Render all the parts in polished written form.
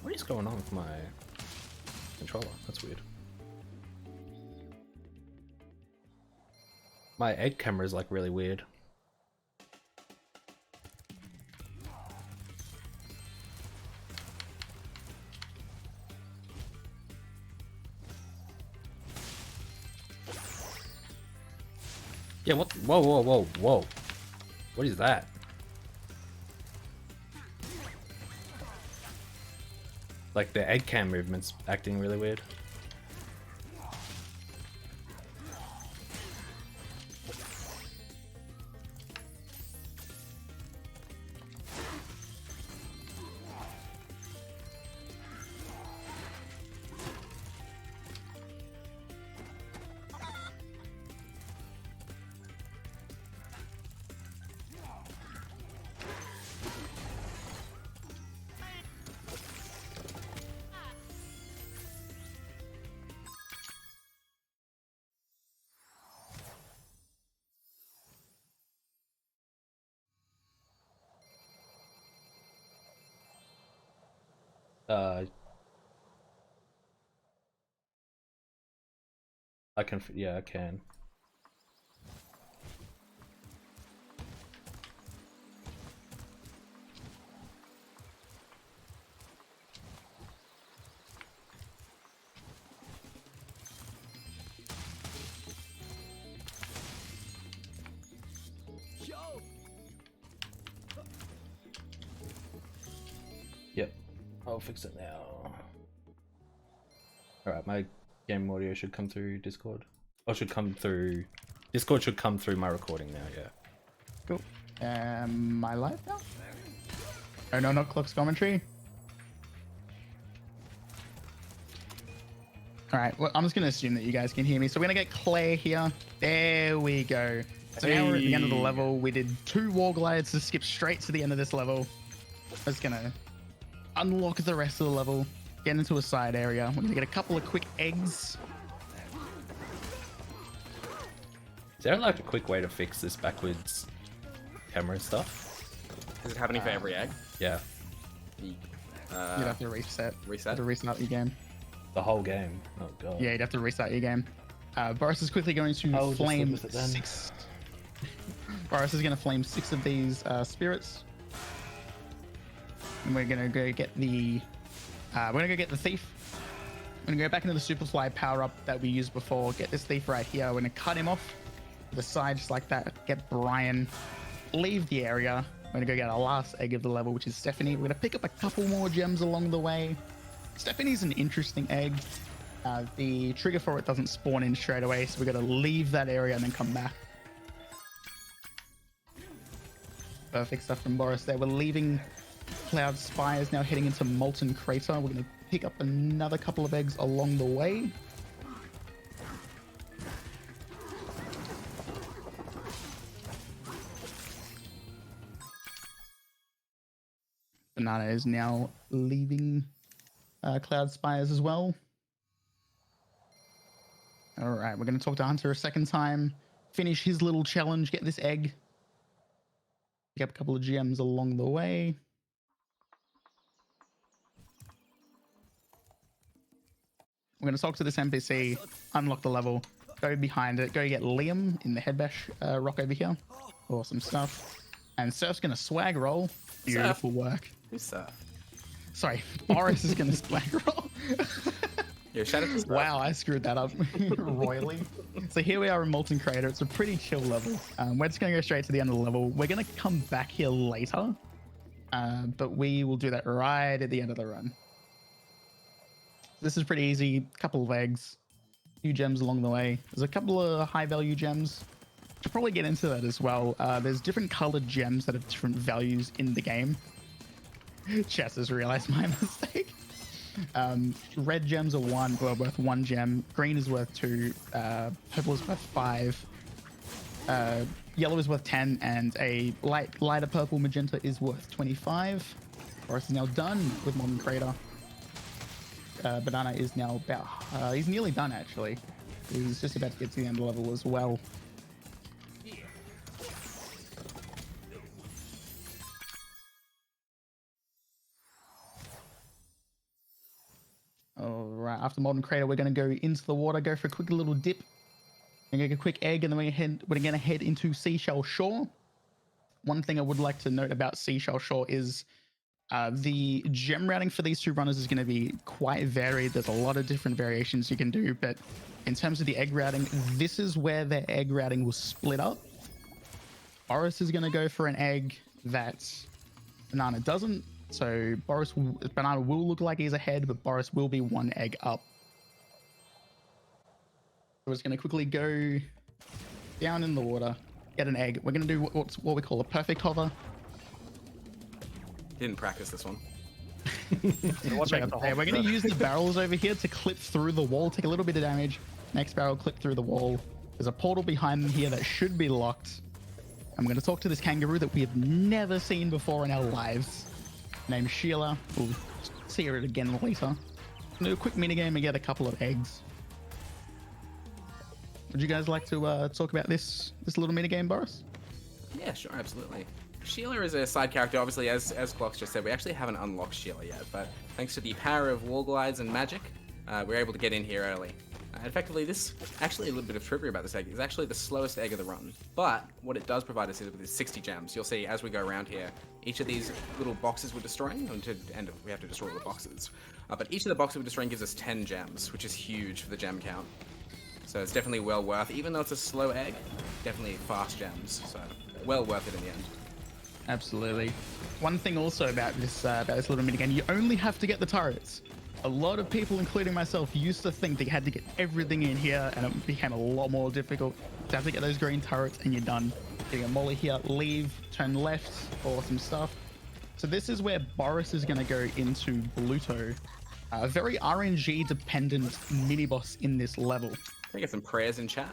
What is going on with my controller? That's weird. My egg camera is like really weird. Yeah, what? Whoa, whoa, whoa, whoa. What is that? Like the egg cam movement's acting really weird. I can, yeah, I can. Yep, I'll fix it now. Alright, my game audio should come through Discord. Or should come through... Discord should come through my recording now, yeah. Cool. Am I live now? Oh no, not Clock's commentary. Alright, well, I'm just going to assume that you guys can hear me. So we're going to get Claire here. There we go. So now we're at the end of the level. We did 2 wall glides to skip straight to the end of this level. I'm just going to unlock the rest of the level, get into a side area. We're going to get a couple of quick eggs. Is there like a quick way to fix this backwards camera stuff? Is it happening for every egg? Yeah. You'd have to reset. Reset? You have to restart your game. The whole game. Oh god. Yeah, you'd have to restart your game. Boris is quickly going to flame 6. Boris is going to flame 6 of these spirits. And we're going to go get the... we're going to go get the thief. We're going to go back into the Superfly power-up that we used before. Get this thief right here. We're going to cut him off to the side just like that. Get Brian. Leave the area. We're going to go get our last egg of the level, which is Stephanie. We're going to pick up a couple more gems along the way. Stephanie's an interesting egg. The trigger for it doesn't spawn in straight away, so we're going to leave that area and then come back. Perfect stuff from Boris there. We're leaving Cloud Spires, now heading into Molten Crater. We're going to pick up another couple of eggs along the way. Banana is now leaving Cloud Spires as well. All right, we're going to talk to Hunter a second time, finish his little challenge, get this egg, pick up a couple of gems along the way. We're going to talk to this NPC, unlock the level, go behind it, go get Liam in the headbash rock over here. Awesome stuff. And Surf's going to swag roll. Beautiful work. Who's Surf? Sorry, Boris is going to swag roll. Yeah, shout out to Surf. Wow, I screwed that up royally. So here we are in Molten Crater. It's a pretty chill level. We're just going to go straight to the end of the level. We're going to come back here later, but we will do that right at the end of the run. This is pretty easy. Couple of eggs, few gems along the way. There's a couple of high value gems. Should probably get into that as well. There's different colored gems that have different values in the game. Chess has realized my mistake. Red gems are worth 1 gem. Green is worth 2. Purple is worth 5. Yellow is worth 10, and a lighter purple magenta is worth 25. Boris is now done with Molten Crater. Banana is now about... he's nearly done, actually. He's just about to get to the end of the level as well. All right, after Molten Crater, we're going to go into the water, go for a quick little dip, and get a quick egg, and then we're going to head into Seashell Shore. One thing I would like to note about Seashell Shore is the gem routing for these two runners is going to be quite varied. There's a lot of different variations you can do, but in terms of the egg routing, this is where their egg routing will split up. Boris is going to go for an egg that Banana doesn't. So Banana will look like he's ahead, but Boris will be one egg up. We're just going to quickly go down in the water, get an egg. We're going to do what we call a perfect hover. Didn't practice this one. We're going to use the barrels over here to clip through the wall, take a little bit of damage. Next barrel, clip through the wall. There's a portal behind them here that should be locked. I'm going to talk to this kangaroo that we have never seen before in our lives, named Sheila. We'll see her again later. Do a quick minigame and get a couple of eggs. Would you guys like to talk about this little minigame, Boris? Yeah, sure, absolutely. Sheila is a side character, obviously, as Glox just said. We actually haven't unlocked Sheila yet, but thanks to the power of wall glides and magic, we're able to get in here early. Effectively, this, actually a little bit of trivia about this egg, is actually the slowest egg of the run. But what it does provide us is with 60 gems. You'll see as we go around here, each of these little boxes we're destroying, and we have to destroy all the boxes. But each of the boxes we're destroying gives us 10 gems, which is huge for the gem count. So it's definitely well worth, even though it's a slow egg, definitely fast gems. So well worth it in the end. Absolutely. One thing also about this little minigame, you only have to get the turrets. A lot of people, including myself, used to think they had to get everything in here, and it became a lot more difficult. You have to get those green turrets, and you're done. Getting a molly here, leave, turn left, awesome stuff. So this is where Boris is going to go into Bluto. A very RNG-dependent mini-boss in this level. Can I get some prayers in chat?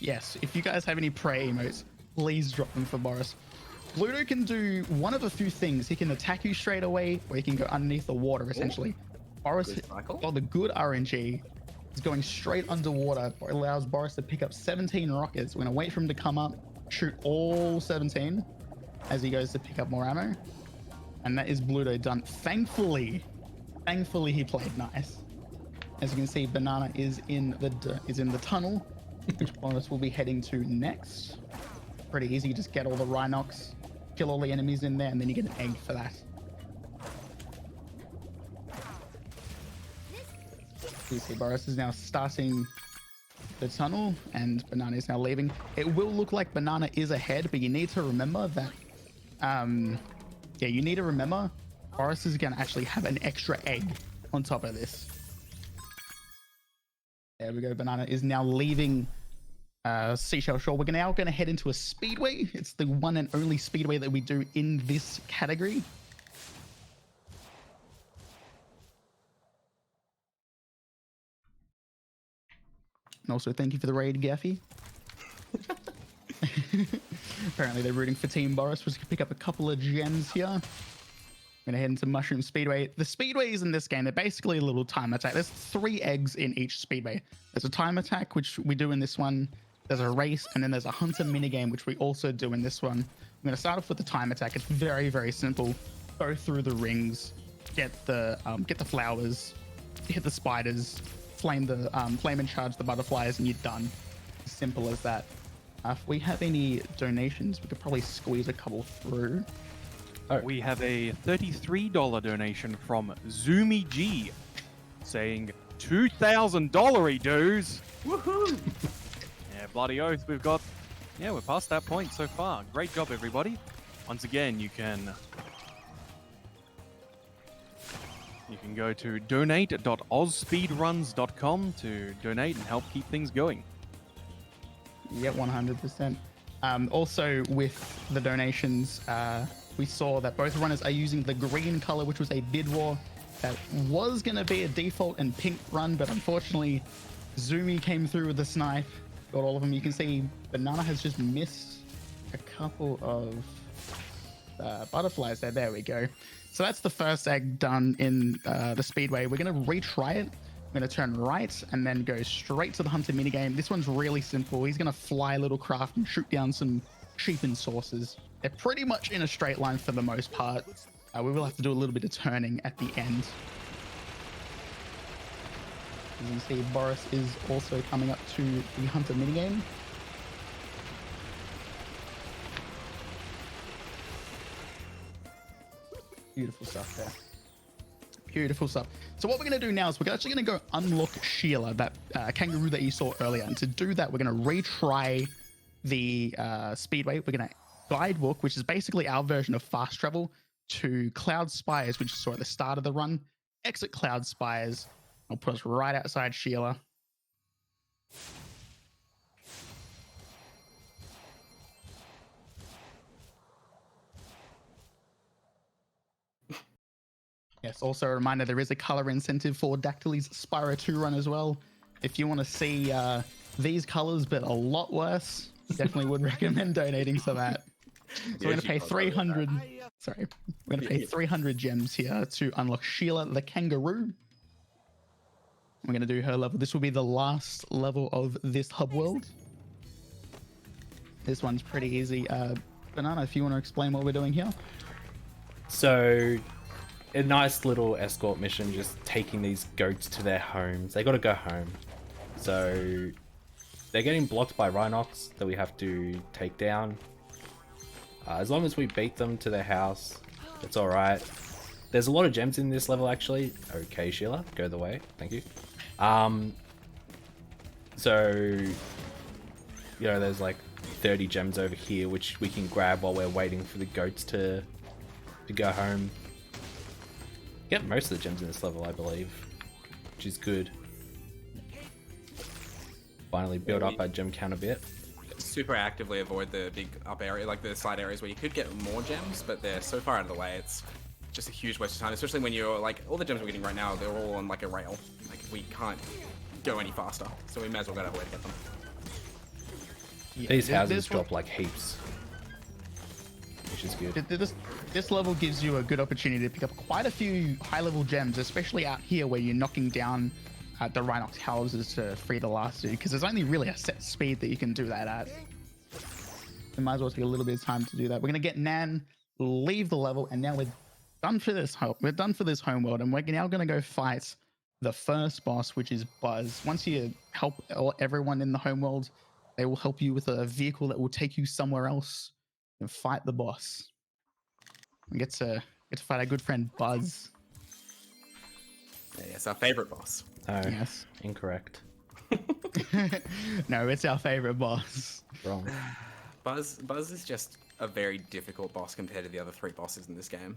Yes, if you guys have any prayer emotes, please drop them for Boris. Bluto can do one of a few things. He can attack you straight away, or he can go underneath the water, essentially. Boris, the good RNG is going straight underwater. It allows Boris to pick up 17 rockets. We're going to wait for him to come up, shoot all 17 as he goes to pick up more ammo. And that is Bluto done. Thankfully, he played nice. As you can see, Banana is in the tunnel, which Boris will be heading to next. Pretty easy. Just get all the Rhinox, kill all the enemies in there, and then you get an egg for that. You see Boris is now starting the tunnel, and Banana is now leaving. It will look like Banana is ahead, but you need to remember that, you need to remember Boris is going to actually have an extra egg on top of this. There we go. Banana is now leaving Seashell Shore. We're now going to head into a speedway. It's the one and only speedway that we do in this category. And also, thank you for the raid, Gaffy. Apparently, they're rooting for Team Boris. We're just going to pick up a couple of gems here. I'm going to head into Mushroom Speedway. The speedways in this game, they're basically a little time attack. There's 3 eggs in each speedway. There's a time attack, which we do in this one. There's a race, and then there's a hunter minigame, which we also do in this one. I'm going to start off with the time attack. It's very, very simple. Go through the rings, get the flowers, hit the spiders, flame and charge the butterflies, and you're done. As simple as that. If we have any donations, we could probably squeeze a couple through. We have a $33 donation from Zoomy G saying $2,000 dues. Woohoo! Yeah, bloody oath. We're past that point so far. Great job, everybody. Once again, you can go to donate.ozspeedruns.com to donate and help keep things going. Yeah, 100%. Also, with the donations, we saw that both runners are using the green color, which was a bid war. That was going to be a default and pink run, but unfortunately, Zoomy came through with the snipe, got all of them. You can see Banana has just missed a couple of butterflies there. There we go. So that's the first egg done in the speedway. We're going to retry it. I'm going to turn right and then go straight to the hunter minigame. This one's really simple. He's going to fly a little craft and shoot down some sheep and saucers. They're pretty much in a straight line for the most part. We will have to do a little bit of turning at the end. As you see, Boris is also coming up to the Hunter minigame. Beautiful stuff there. Beautiful stuff. So what we're going to do now is we're actually going to go unlock Sheila, that kangaroo that you saw earlier. And to do that, we're going to retry the speedway. We're going to guidebook, which is basically our version of fast travel, to Cloud Spires, which you saw at the start of the run. Exit Cloud Spires. I'll put us right outside Sheila. Yes, also a reminder, there is a color incentive for Dactyly's Spyro 2 run as well. If you want to see these colors, but a lot worse, definitely would recommend donating to that. So we're going to pay 300. Sorry, we're going to pay 300 gems here to unlock Sheila the kangaroo. We're going to do her level. This will be the last level of this hub world. This one's pretty easy. Banana, if you want to explain what we're doing here. So, a nice little escort mission, just taking these goats to their homes. They got to go home. So, they're getting blocked by Rhinox that we have to take down. As long as we beat them to their house, it's alright. There's a lot of gems in this level, actually. Okay, Sheila, go the way. Thank you. So, you know, there's like 30 gems over here, which we can grab while we're waiting for the goats to go home. Get most of the gems in this level, I believe, which is good. Finally build up our gem count a bit. Super actively avoid the big up area, like the side areas where you could get more gems, but they're so far out of the way, it's just a huge waste of time, especially when you're like, all the gems we're getting right now, they're all on like a rail. Like, we can't go any faster, so we may as well go out of the way to get them. Yeah, These houses drop like heaps, which is good. This level gives you a good opportunity to pick up quite a few high-level gems, especially out here where you're knocking down the Rhinox houses to free the last dude, because there's only really a set speed that you can do that at. We might as well take a little bit of time to do that. We're going to get Nan, leave the level, and now we're done for this home world, and we're now going to go fight the first boss, which is Buzz. Once you help everyone in the home world, they will help you with a vehicle that will take you somewhere else and fight the boss. We get to fight our good friend Buzz. Yeah, it's our favorite boss. No, Yes. incorrect. No, it's our favorite boss. Wrong. Buzz is just a very difficult boss compared to the other 3 bosses in this game.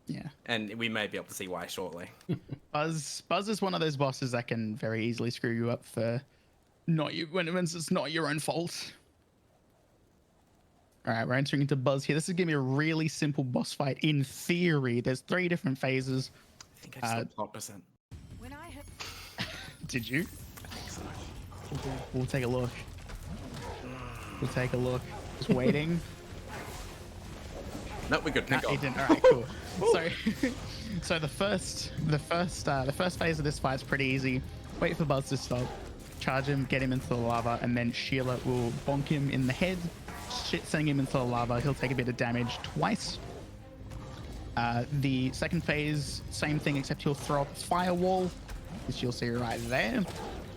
Yeah. And we may be able to see why shortly. Buzz is one of those bosses that can very easily screw you up for when it's not your own fault. All right, we're entering into Buzz here. This is gonna be a really simple boss fight in theory. There's 3 different phases. I think I just got 12%. When I had Did you? I think so. We'll take a look. We'll take a look. Just waiting. No, we're good. Nah, Thank God. he didn't. All right, cool. So the first phase of this fight is pretty easy. Wait for Buzz to stop, charge him, get him into the lava, and then Sheila will bonk him in the head, sending him into the lava. He'll take a bit of damage twice. The second phase, same thing, except he'll throw up a firewall, which you'll see right there.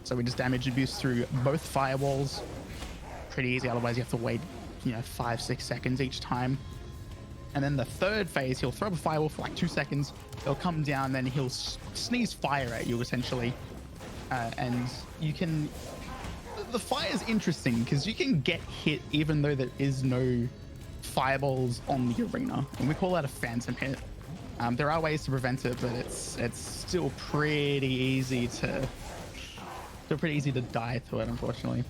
So we just damage abuse through both firewalls. Pretty easy, otherwise you have to wait, 5-6 seconds each time. And then the third phase, he'll throw up a firewall for like 2 seconds. He'll come down, then he'll sneeze fire at you, essentially. And you can... The fire is interesting, because you can get hit even though there is no fireballs on the arena. And we call that a phantom hit. There are ways to prevent it, but it's still pretty easy to... pretty easy to die to it, unfortunately.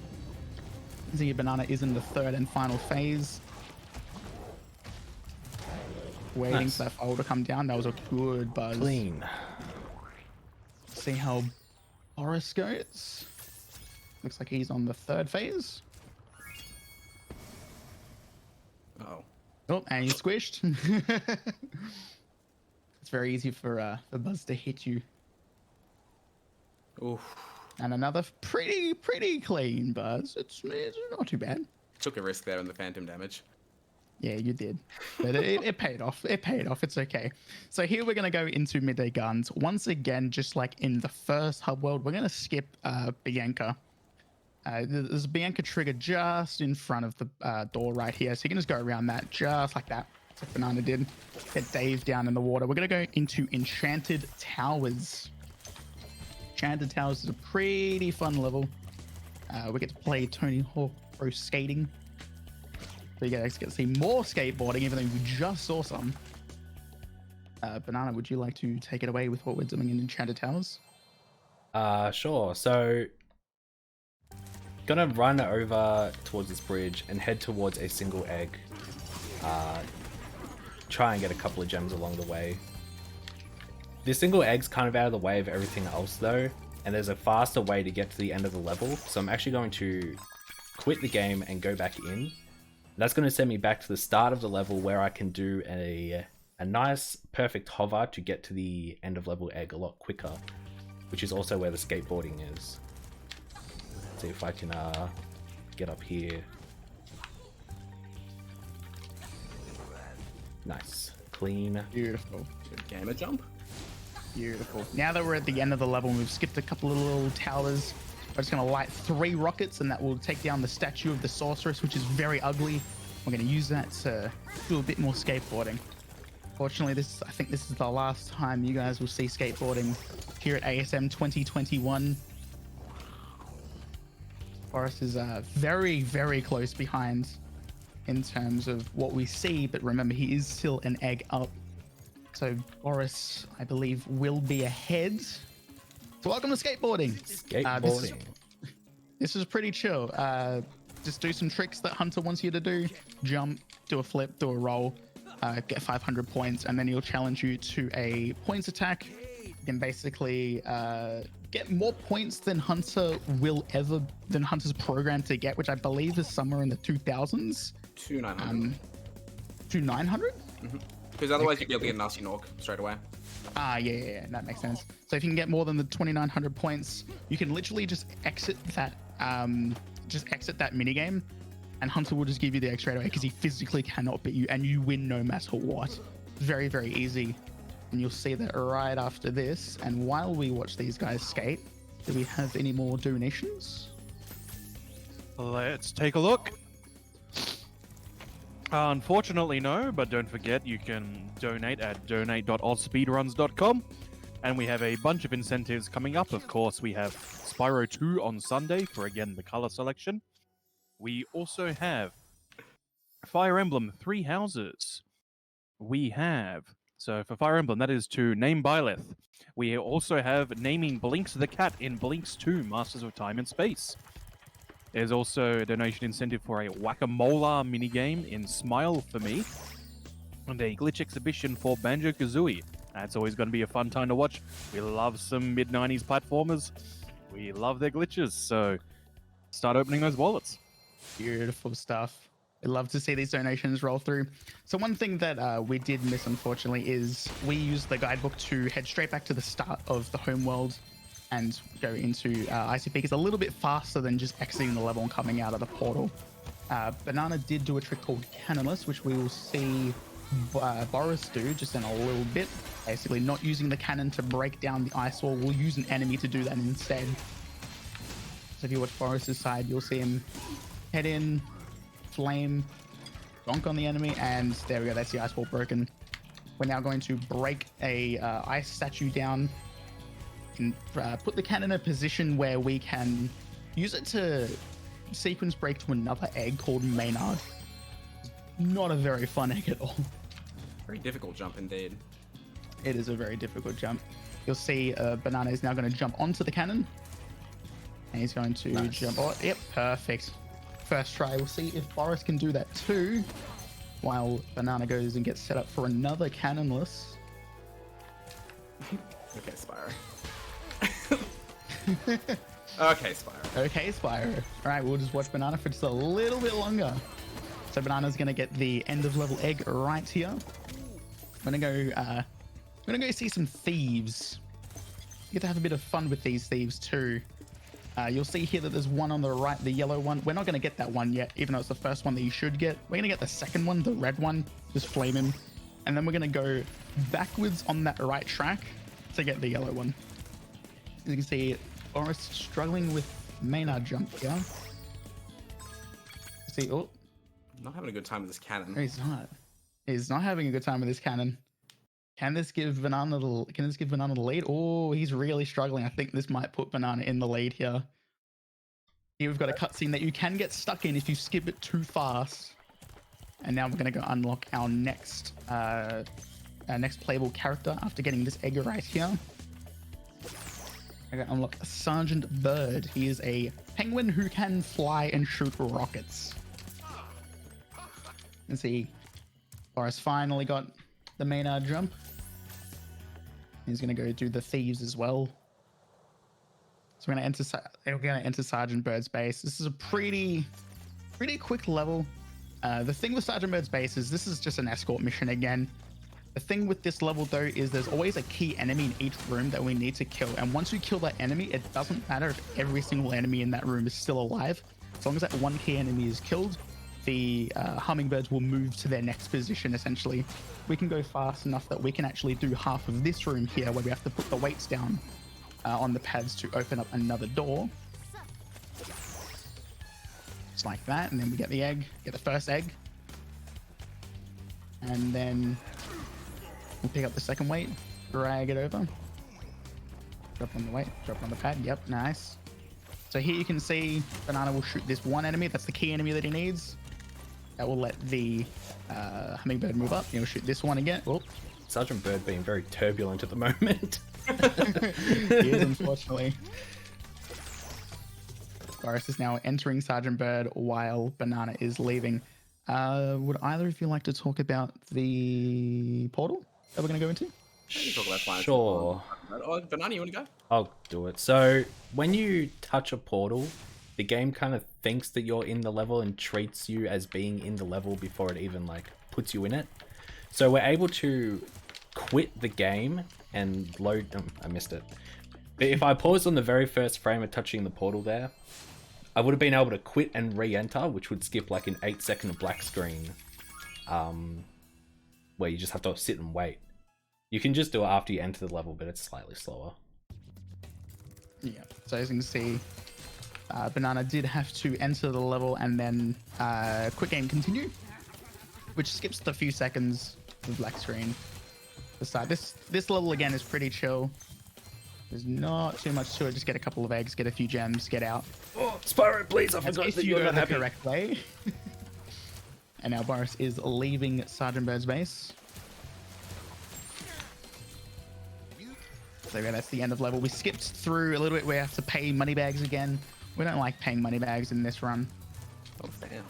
Ziggy Banana is in the third and final phase. Waiting Nice. for that fire to come down. That was a good Buzz. Clean. See how Boris goes. Looks like he's on the third phase. Uh-oh. Oh, and he's squished. It's very easy for Buzz to hit you. Oof. And another pretty clean Buzz. It's not too bad. Took a risk there in the phantom damage. Yeah, you did. But it paid off. It paid off. It's okay. So here we're going to go into midday guns. Once again, just like in the first hub world, we're going to skip Bianca. There's a Bianca trigger just in front of the door right here. So you can just go around that just like that. That's what Banana did. Get Dave down in the water. We're going to go into Enchanted Towers. Enchanted Towers is a pretty fun level. We get to play Tony Hawk Pro Skating. So you guys get to see more skateboarding, even though we just saw some. Banana, would you like to take it away with what we're doing in Enchanted Towers? Sure. So, gonna run over towards this bridge and head towards a single egg. Try and get a couple of gems along the way. This single egg's kind of out of the way of everything else though, and there's a faster way to get to the end of the level. So I'm actually going to quit the game and go back in. That's going to send me back to the start of the level where I can do a nice perfect hover to get to the end of level egg a lot quicker, which is also where the skateboarding is. Let's see if I can get up here. Nice. Clean. Beautiful. Good gamer jump. Beautiful. Now that we're at the end of the level and we've skipped a couple of little towers, we're just going to light 3 rockets and that will take down the statue of the sorceress, which is very ugly. We're going to use that to do a bit more skateboarding. Fortunately, I think this is the last time you guys will see skateboarding here at ASM 2021. Boris is very, very close behind in terms of what we see, but remember, he is still an egg up. So Boris, I believe, will be ahead. So welcome to skateboarding. Skateboarding. This is pretty chill. Just do some tricks that Hunter wants you to do. Jump, do a flip, do a roll, get 500 points, and then he'll challenge you to a points attack. You can basically get more points than Hunter's programmed to get, which I believe is somewhere in the 2000s. To 900. To 900? Because otherwise you'd be able to get an RC Nork straight away. Yeah, that makes sense. So if you can get more than the 2,900 points, you can literally just exit that minigame, and Hunter will just give you the egg straight away because he physically cannot beat you, and you win no matter what. Very, very easy. And you'll see that right after this. And while we watch these guys skate, do we have any more donations? Let's take a look. Unfortunately, no, but don't forget you can donate at donate.ozspeedruns.com. And we have a bunch of incentives coming up. Of course, we have Spyro 2 on Sunday for, again, the color selection. We also have Fire Emblem 3 Houses. We have, so for Fire Emblem, that is to name Byleth. We also have naming Blinks the Cat in Blinks 2, Masters of Time and Space. There's also a donation incentive for a Whack-A-Molar minigame in Smile for Me. And a glitch exhibition for Banjo-Kazooie. That's always going to be a fun time to watch. We love some mid-90s platformers. We love their glitches, so start opening those wallets. Beautiful stuff. I'd love to see these donations roll through. So one thing that we did miss, unfortunately, is we used the guidebook to head straight back to the start of the home world and go into ICP. It's a little bit faster than just exiting the level and coming out of the portal. Banana did do a trick called Cannonless, which we will see Boris do just in a little bit. Basically not using the cannon to break down the ice wall. We'll use an enemy to do that instead. So if you watch Boris's side, you'll see him head in, flame, donk on the enemy, and there we go. That's the ice wall broken. We're now going to break a ice statue down and put the cannon in a position where we can use it to sequence break to another egg called Maynard. Not a very fun egg at all. Very difficult jump indeed. It is a very difficult jump. You'll see Banana is now going to jump onto the cannon. And he's going to jump on. Yep, perfect. First try. We'll see if Boris can do that too. While Banana goes and gets set up for another cannonless. Okay, Spyro. Okay, Spyro. Okay, Spyro. All right, we'll just watch Banana for just a little bit longer. So Banana's going to get the end of level egg right here. I'm gonna go see some thieves. You get to have a bit of fun with these thieves too. You'll see here that there's one on the right, the yellow one. We're not going to get that one yet, even though it's the first one that you should get. We're going to get the second one, the red one, just flaming. And then we're going to go backwards on that right track to get the yellow one. As you can see, Boris struggling with Maynard jump here. See, oh, Not having a good time with this cannon. no, he's not. He's not having a good time with this cannon. Can this give Banana the lead? Oh, he's really struggling. I think this might put Banana in the lead here. Here we've got a cutscene that you can get stuck in if you skip it too fast. And now we're gonna go unlock our next playable character after getting this egg right here. I'm gonna unlock Sergeant Bird. He is a penguin who can fly and shoot rockets. Let's see. Boris finally got the Maynard jump. He's gonna go do the thieves as well. So we're gonna enter Sergeant Bird's base. This is a pretty quick level. The thing with Sergeant Bird's base is this is just an escort mission again. The thing with this level though is there's always a key enemy in each room that we need to kill. And once you kill that enemy, it doesn't matter if every single enemy in that room is still alive. As long as that one key enemy is killed, the hummingbirds will move to their next position essentially. We can go fast enough that we can actually do half of this room here where we have to put the weights down on the pads to open up another door. Just like that, and then we get the egg, get the first egg. And then we'll pick up the second weight, drag it over. Drop on the weight, drop on the pad, yep, nice. So here you can see Banana will shoot this one enemy, that's the key enemy that he needs. That will let the hummingbird move up. He'll shoot this one again. Oh. Sergeant Bird being very turbulent at the moment. He is, unfortunately. Boris is now entering Sergeant Bird while Banana is leaving. Would either of you like to talk about the portal that we're going to go into? You talk about flying. Sure. Oh, Banana, you want to go? I'll do it. So when you touch a portal, the game kind of thinks that you're in the level and treats you as being in the level before it even like puts you in it. So we're able to quit the game and load. I missed it. But if I paused on the very first frame of touching the portal there, I would have been able to quit and re-enter, which would skip like an 8-second black screen, where you just have to sit and wait. You can just do it after you enter the level, but it's slightly slower. Yeah, so as you can see, Banana did have to enter the level and then quick game continue, which skips the few seconds of black screen. This level again is pretty chill. There's not too much to it. Just get a couple of eggs, get a few gems, get out. Oh, Spyro, please! I forgot that you you're go the happy. correct way. And now Boris is leaving Sergeant Bird's base. So yeah, that's the end of level. We skipped through a little bit. We have to pay money bags again. We don't like paying money bags in this run. Oh, damn.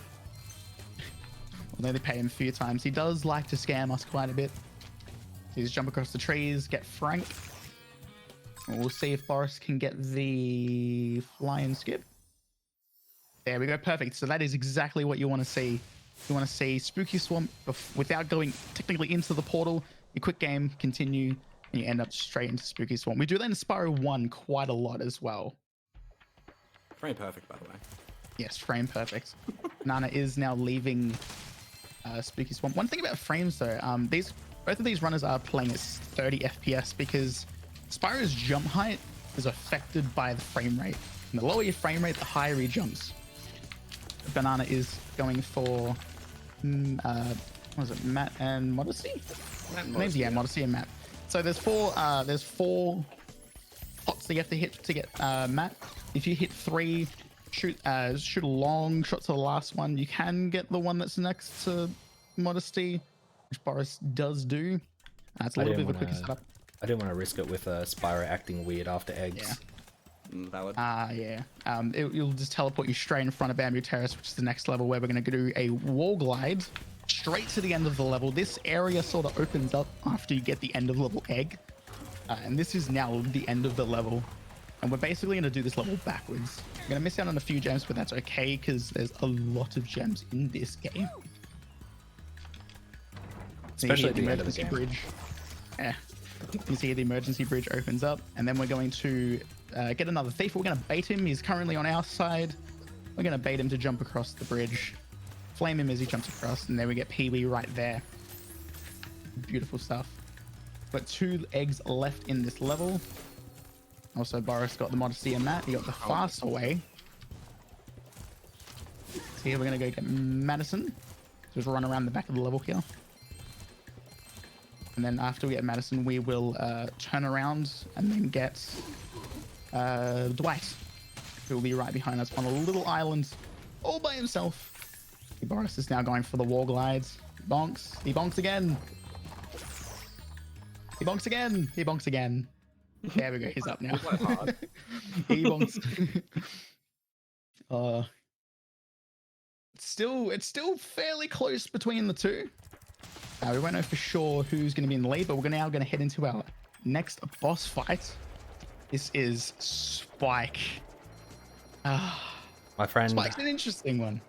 Although they pay him a few times. He does like to scam us quite a bit. So just jump across the trees, get Frank. And we'll see if Boris can get the fly and skip. There we go, perfect. So that is exactly what you want to see. You want to see Spooky Swamp without going technically into the portal. You quick game, continue, and you end up straight into Spooky Swamp. We do that in Spyro 1 quite a lot as well. Frame perfect, by the way. Yes, frame perfect. Nana is now leaving Spooky Swamp. One thing about frames though, both of these runners are playing at 30 FPS because Spyro's jump height is affected by the frame rate. And the lower your frame rate, the higher he jumps. Banana is going for what was it, Matt and Modesty? Maybe, yeah, Modesty and Matt. So there's four pots that you have to hit to get Matt. If you hit 3, shoot a long shot to the last one, you can get the one that's next to Modesty, which Boris does do. It's a little bit of a quicker setup. I didn't want to risk it with Spyro acting weird after eggs. Yeah. Valid. Yeah. You'll just teleport you straight in front of Bamboo Terrace, which is the next level where we're going to do a wall glide straight to the end of the level. This area sort of opens up after you get the end of level egg. And this is now the end of the level. And we're basically going to do this level backwards. We're going to miss out on a few gems, but that's okay because there's a lot of gems in this game. Especially at the end of the game. Bridge. Yeah. You see the emergency bridge opens up, and then we're going to get another thief. We're going to bait him. He's currently on our side. We're going to bait him to jump across the bridge, flame him as he jumps across, and then we get Pee-wee right there. Beautiful stuff. Got 2 eggs left in this level. Also, Boris got the modesty in that. He got the faster way. So here we're going to go get Madison. Just run around the back of the level here. And then after we get Madison, we will turn around and then get Dwight, who will be right behind us on a little island all by himself. Boris is now going for the wall glides. Bonks. He bonks again. He bonks again. He bonks again. There we go. He's up now. He bonks. It's still fairly close between the two. We won't know for sure who's going to be in the lead, but we're now going to head into our next boss fight. This is Spike. My friend. Spike's an interesting one.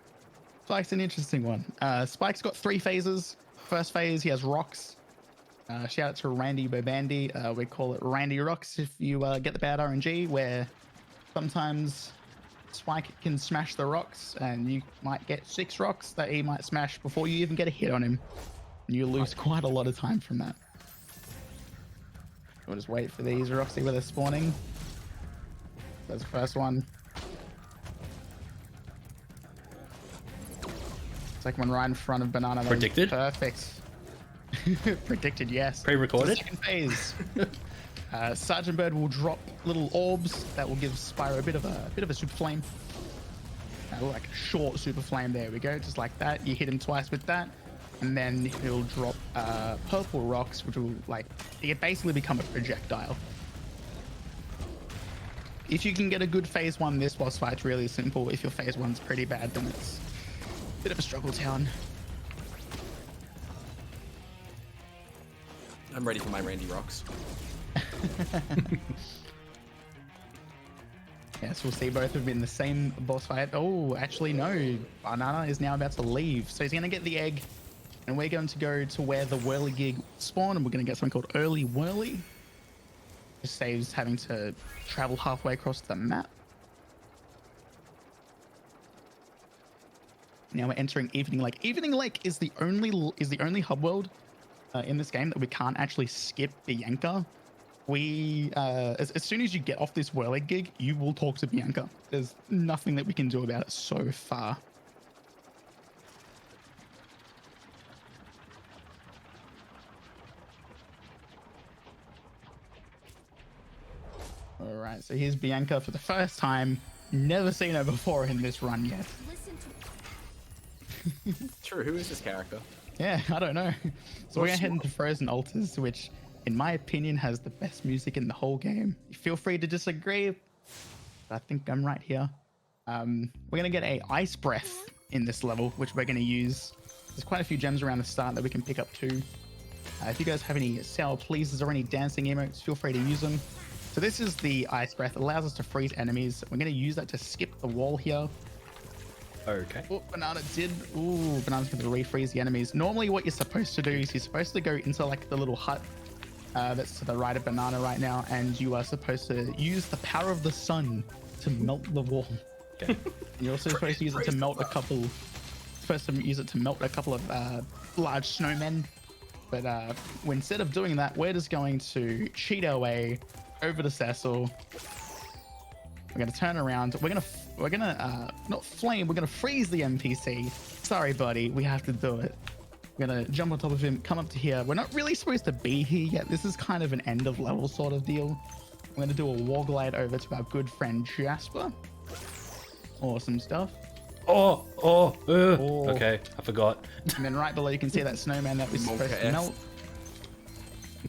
Spike's got 3 phases. First phase, he has rocks. Shout out to Randy Bobandy. We call it Randy Rocks if you get the bad RNG, where sometimes Spike can smash the rocks and you might get 6 rocks that he might smash before you even get a hit on him. And you lose quite a lot of time from that. We'll just wait for these rocks, see where they're spawning. That's the first one. Second one right in front of Banana. Predicted? Perfect. Predicted, yes. Pre-recorded? Second phase. Sergeant Bird will drop little orbs that will give Spyro a bit of a super flame. Like a short super flame. There we go, just like that. You hit him twice with that, and then he'll drop purple rocks, which will it basically become a projectile. If you can get a good phase 1, this boss fight's really simple. If your phase 1's pretty bad, then it's a bit of a struggle town. I'm ready for my Randy Rocks. Yes, we'll see both of them in the same boss fight. Oh, actually, no. Banana is now about to leave. So he's going to get the egg, and we're going to go to where the whirly gig spawn, and we're going to get something called Early Whirly. Just saves having to travel halfway across the map. Now we're entering Evening Lake. Evening Lake is the only hub world in this game that we can't actually skip Bianca. As soon as you get off this whirly gig, you will talk to Bianca. There's nothing that we can do about it so far. All right, so here's Bianca for the first time. Never seen her before in this run yet. True, who is this character? Yeah, I don't know. So we're gonna head into Frozen Altars, which, in my opinion, has the best music in the whole game. Feel free to disagree, but I think I'm right here. We're gonna get a Ice Breath in this level, which we're gonna use. There's quite a few gems around the start that we can pick up too. If you guys have any sour pleases or any dancing emotes, feel free to use them. So this is the Ice Breath. It allows us to freeze enemies. We're gonna use that to skip the wall here. Okay. Oh, Banana did. Ooh, Banana's going to refreeze the enemies. Normally what you're supposed to do is you're supposed to go into the little hut that's to the right of Banana right now, and you are supposed to use the power of the sun to melt the wall. Okay. And you're also supposed to use it to melt a couple of large snowmen. But instead of doing that, we're just going to cheat our way over to Cecil. We're going to turn around. We're gonna not flame. We're gonna freeze the NPC. Sorry, buddy. We have to do it. We're gonna jump on top of him. Come up to here. We're not really supposed to be here yet. This is kind of an end of level sort of deal. We're gonna do a wall glide over to our good friend Jasper. Awesome stuff. Okay, I forgot. And then right below you can see that snowman that we're supposed to melt.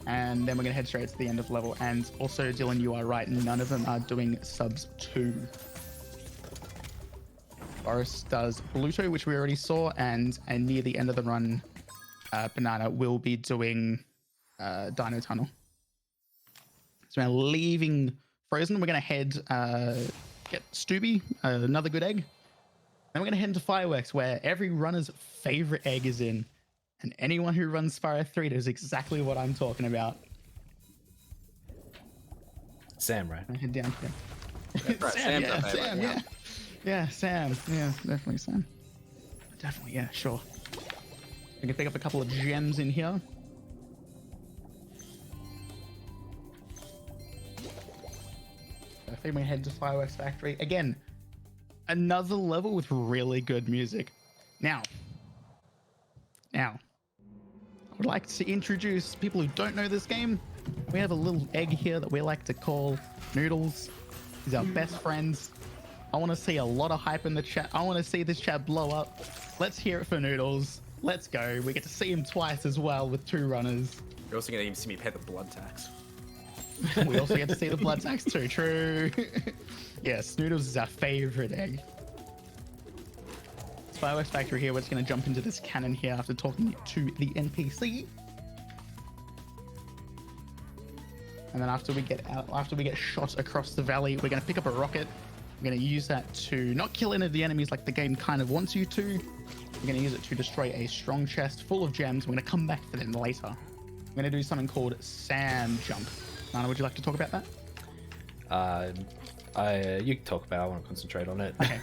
And then we're gonna head straight to the end of level. And also, Dylan, you are right. None of them are doing subs 2. Boris does Bluto, which we already saw, and near the end of the run, Banana will be doing Dino Tunnel. So we're leaving Frozen. We're going to head get Stubby, another good egg. Then we're going to head into Fireworks, where every runner's favorite egg is in. And anyone who runs Spyro 3 knows exactly what I'm talking about. Sam, right? I head down here. That's right, Sam, Sam's yeah, up there right Sam, now. yeah. Yeah, Sam. Yeah, definitely Sam. Definitely, yeah, sure. I can pick up a couple of gems in here. I think we head to Fireworks Factory. Again, another level with really good music. Now, I would like to introduce people who don't know this game. We have a little egg here that we like to call Noodles. He's our best friends. I want to see a lot of hype in the chat. I want to see this chat blow up. Let's hear it for Noodles. Let's go. We get to see him twice as well with 2 runners. You're also going to see me pay the blood tax. We also get to see the blood tax too. True. Yes, Noodles is our favorite egg. Fireworks Factory here. We're just going to jump into this cannon here after talking to the NPC. And then after we get shot across the valley, we're going to pick up a rocket. We're going to use that to not kill any of the enemies like the game kind of wants you to. We're going to use it to destroy a strong chest full of gems. We're going to come back for them later. We're going to do something called Sam Jump. Nana, would you like to talk about that? You can talk about it. I want to concentrate on it. Okay.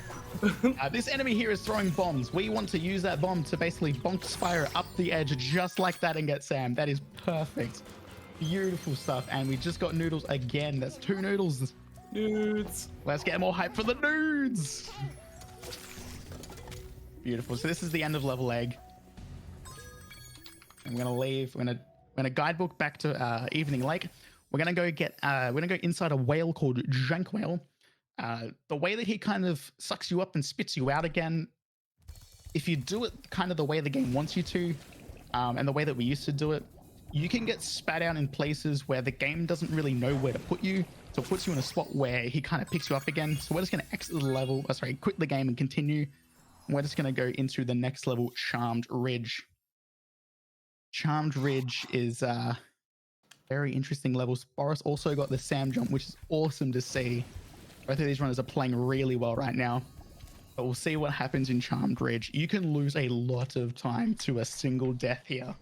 This enemy here is throwing bombs. We want to use that bomb to basically bonk Spyro up the edge just like that and get Sam. That is perfect. Beautiful stuff. And we just got Noodles again. That's 2 Noodles. Nudes. Let's get more hype for the nudes. Beautiful. So this is the end of level egg. I'm gonna leave. We're gonna guidebook back to Evening Lake. We're gonna go inside a whale called Jank Whale. The way that he kind of sucks you up and spits you out again. If you do it kind of the way the game wants you to, and the way that we used to do it, you can get spat out in places where the game doesn't really know where to put you. So it puts you in a spot where he kind of picks you up again. So we're just going to exit the level, quit the game and continue. We're just going to go into the next level, Charmed Ridge. Charmed Ridge is a very interesting level. Boris also got the Sam Jump, which is awesome to see. Both of these runners are playing really well right now. But we'll see what happens in Charmed Ridge. You can lose a lot of time to a single death here.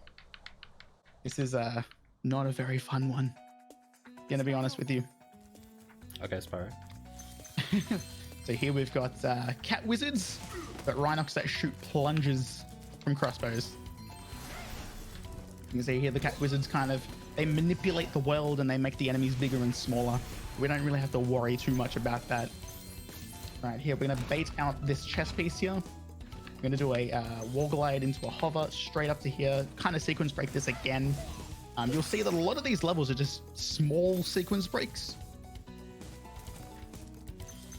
This is not a very fun one. Gonna be honest with you. Okay, Spyro. So here we've got cat wizards, but Rhinox that shoot plunges from crossbows. You can see here the cat wizards they manipulate the world and they make the enemies bigger and smaller. We don't really have to worry too much about that. Right here, we're gonna bait out this chest piece here. We're gonna do a wall glide into a hover straight up to here, kind of sequence break this again. You'll see that a lot of these levels are just small sequence breaks.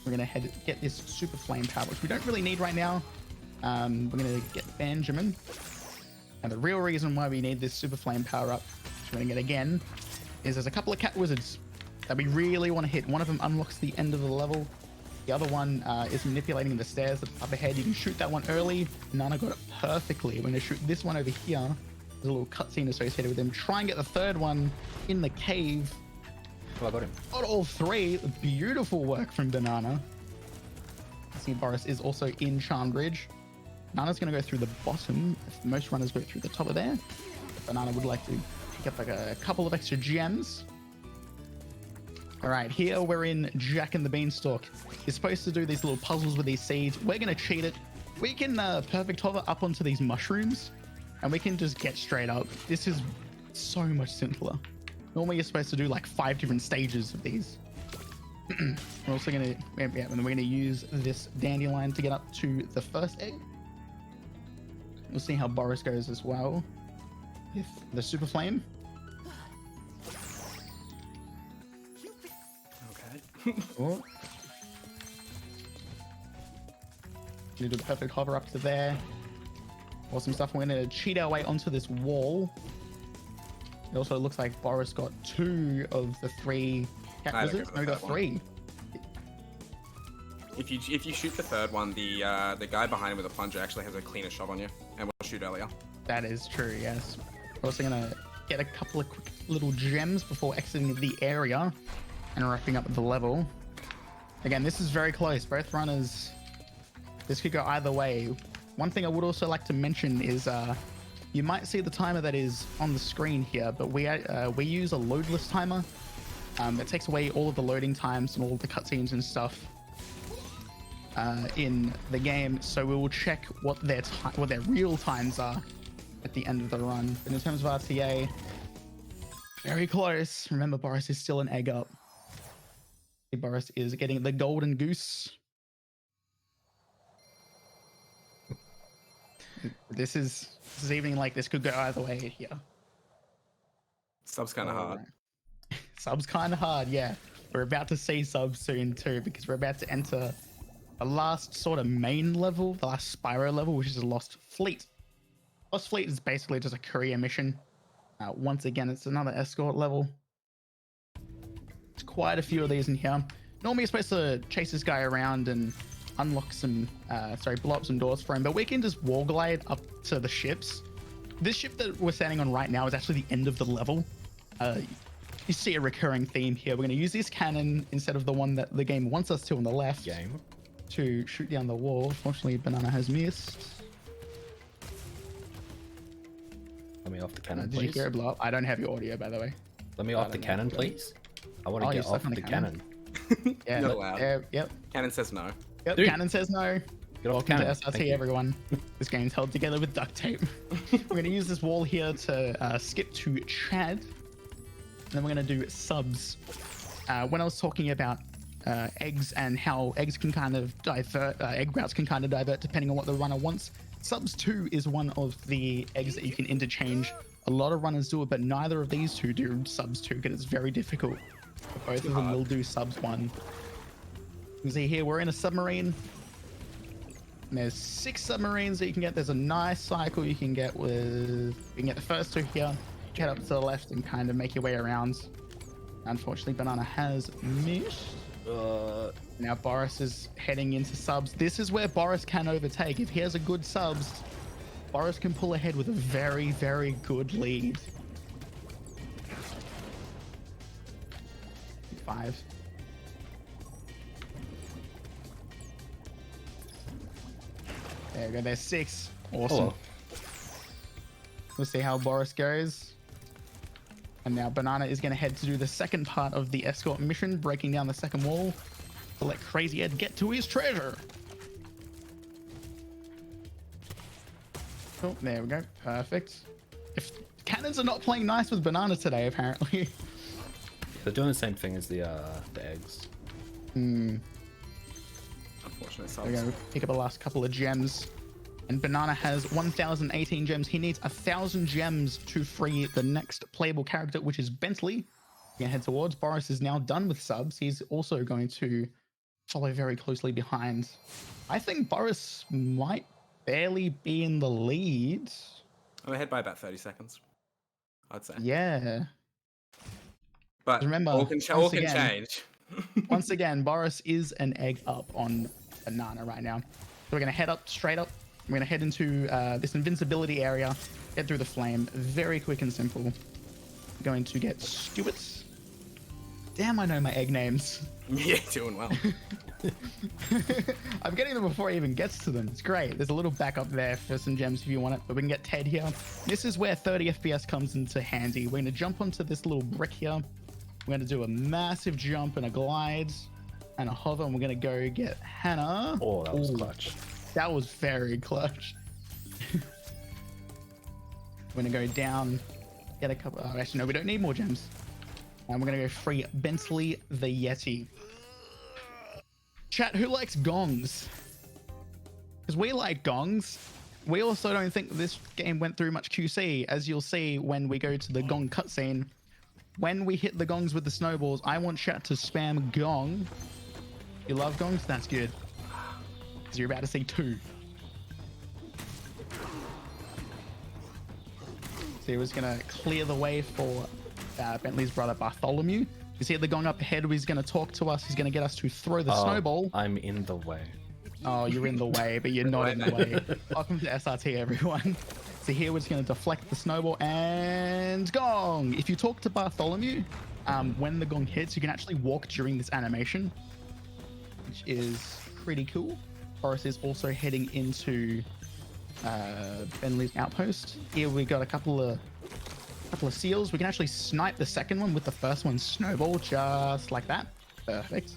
We're gonna get this super flame power, which we don't really need right now. We're gonna get Benjamin. And the real reason why we need this super flame power up, which we're gonna get again, is there's a couple of cat wizards that we really want to hit. One of them unlocks the end of the level. The other one is manipulating the stairs up ahead. You can shoot that one early. Nana got it perfectly. We're gonna shoot this one over here. There's a little cutscene associated with him. Try and get the third one in the cave. Oh, I got him. Got all 3. Beautiful work from Banana. SirBorris is also in Charmed Ridge. Nana's going to go through the bottom. Most runners go through the top of there. Banana would like to pick up a couple of extra gems. All right, here we're in Jack and the Beanstalk. You're supposed to do these little puzzles with these seeds. We're going to cheat it. We can perfect hover up onto these mushrooms and we can just get straight up. This is so much simpler. Normally you're supposed to do like 5 different stages of these. We're also going to, and we're going to use this dandelion to get up to the first egg. We'll see how Boris goes as well with the super flame. Okay. Oh. Gonna do the perfect hover up to there. Awesome stuff. We're gonna cheat our way onto this wall. It also looks like Boris got 2 of the 3 cat I don't wizards. go No, we for got that one. 3. If you shoot the third one, the guy behind him with a plunger actually has a cleaner shot on you, and we'll shoot earlier. That is true, yes. We're also gonna get a couple of quick little gems before exiting the area and wrapping up the level. Again, this is very close. Both runners, this could go either way. One thing I would also like to mention is you might see the timer that is on the screen here, but we use a loadless timer. It takes away all of the loading times and all of the cutscenes and stuff in the game. So we will check what their real times are at the end of the run. But in terms of RTA, very close. Remember, Boris is still an egg up. Boris is getting the golden goose. This is evening like this could go either way here. Sub's kind of hard. Sub's kind of hard, yeah. We're about to see subs soon too, because we're about to enter the last sort of main level, the last Spyro level, which is Lost Fleet. Lost Fleet is basically just a courier mission. Once again, it's another escort level. There's quite a few of these in here. Normally you're supposed to chase this guy around and unlock some, blow up some doors for him, but we can just wall glide up to the ships. This ship that we're standing on right now is actually the end of the level. You see a recurring theme here. We're going to use this cannon instead of the one that the game wants us to on the left to shoot down the wall. Fortunately, Banana has missed. Let me off the cannon, Did please. you hear it blow up? I don't have your audio, by the way. Let me off the cannon, please. I want to get off the cannon. Yeah, Not allowed. Yep. Cannon says no. Yep. Dude. Cannon says no. Get off Welcome cannon. to SRT, everyone. This game's held together with duct tape. We're going to use this wall here to skip to Chad. And then we're going to do subs. When I was talking about eggs and how eggs can kind of divert, egg routes can kind of divert depending on what the runner wants. Subs 2 is one of the eggs that you can interchange. A lot of runners do it, but neither of these two do subs 2 because it's very difficult. Both of them will do subs 1. You can see here we're in a submarine. And there's 6 submarines that you can get. There's a nice cycle you can get with. You can get the first 2 here, head up to the left, and kind of make your way around. Unfortunately, Banana has missed. Now Boris is heading into subs. This is where Boris can overtake. If he has a good subs, Boris can pull ahead with a very, very good lead. 5. There we go. There's 6. Awesome. Oh. We'll see how Boris goes. And now Banana is going to head to do the second part of the escort mission, breaking down the second wall to let Crazy Ed get to his treasure. Oh, there we go. Perfect. If cannons are not playing nice with Banana today, apparently. They're doing the same thing as the eggs. Unfortunate There subs. we go. Pick up the last couple of gems. And Banana has 1,018 gems. He needs 1,000 gems to free the next playable character, which is Bentley. We're gonna head towards. Boris is now done with subs. He's also going to follow very closely behind. I think Boris might barely be in the lead. I'm ahead by about 30 seconds, I'd say. Yeah. But Remember, all can once change. Once again, Boris is an egg up on Banana right now. So we're gonna head up, straight up. We're gonna head into this invincibility area, head through the flame. Very quick and simple. We're going to get Stuart's. Damn, I know my egg names. Yeah, doing well. I'm getting them before he even gets to them. It's great. There's a little backup there for some gems if you want it, but we can get Ted here. This is where 30 FPS comes into handy. We're gonna jump onto this little brick here. We're gonna do a massive jump and a glide and a hover, and we're gonna go get Hannah. Oh, that was Ooh. clutch. That was very clutch. We're gonna go down, get a couple. Oh, actually, no, we don't need more gems. And we're gonna go free Bentley the Yeti. Chat, who likes gongs? Because we like gongs. We also don't think this game went through much QC, as you'll see when we go to the gong cutscene. When we hit the gongs with the snowballs, I want chat to spam gong. You love gongs? That's good. Because you're about to see 2. So he was going to clear the way for Bentley's brother Bartholomew. You see the gong up ahead, he's going to talk to us. He's going to get us to throw the snowball. I'm in the way. Oh, you're in the way, but you're not in the way. Welcome to SRT, everyone. So here we're just going to deflect the snowball and gong. If you talk to Bartholomew, when the gong hits, you can actually walk during this animation, which is pretty cool. Boris is also heading into Bentley's outpost. Here we got a couple of couple of seals. We can actually snipe the second one with the first one snowball, just like that. Perfect.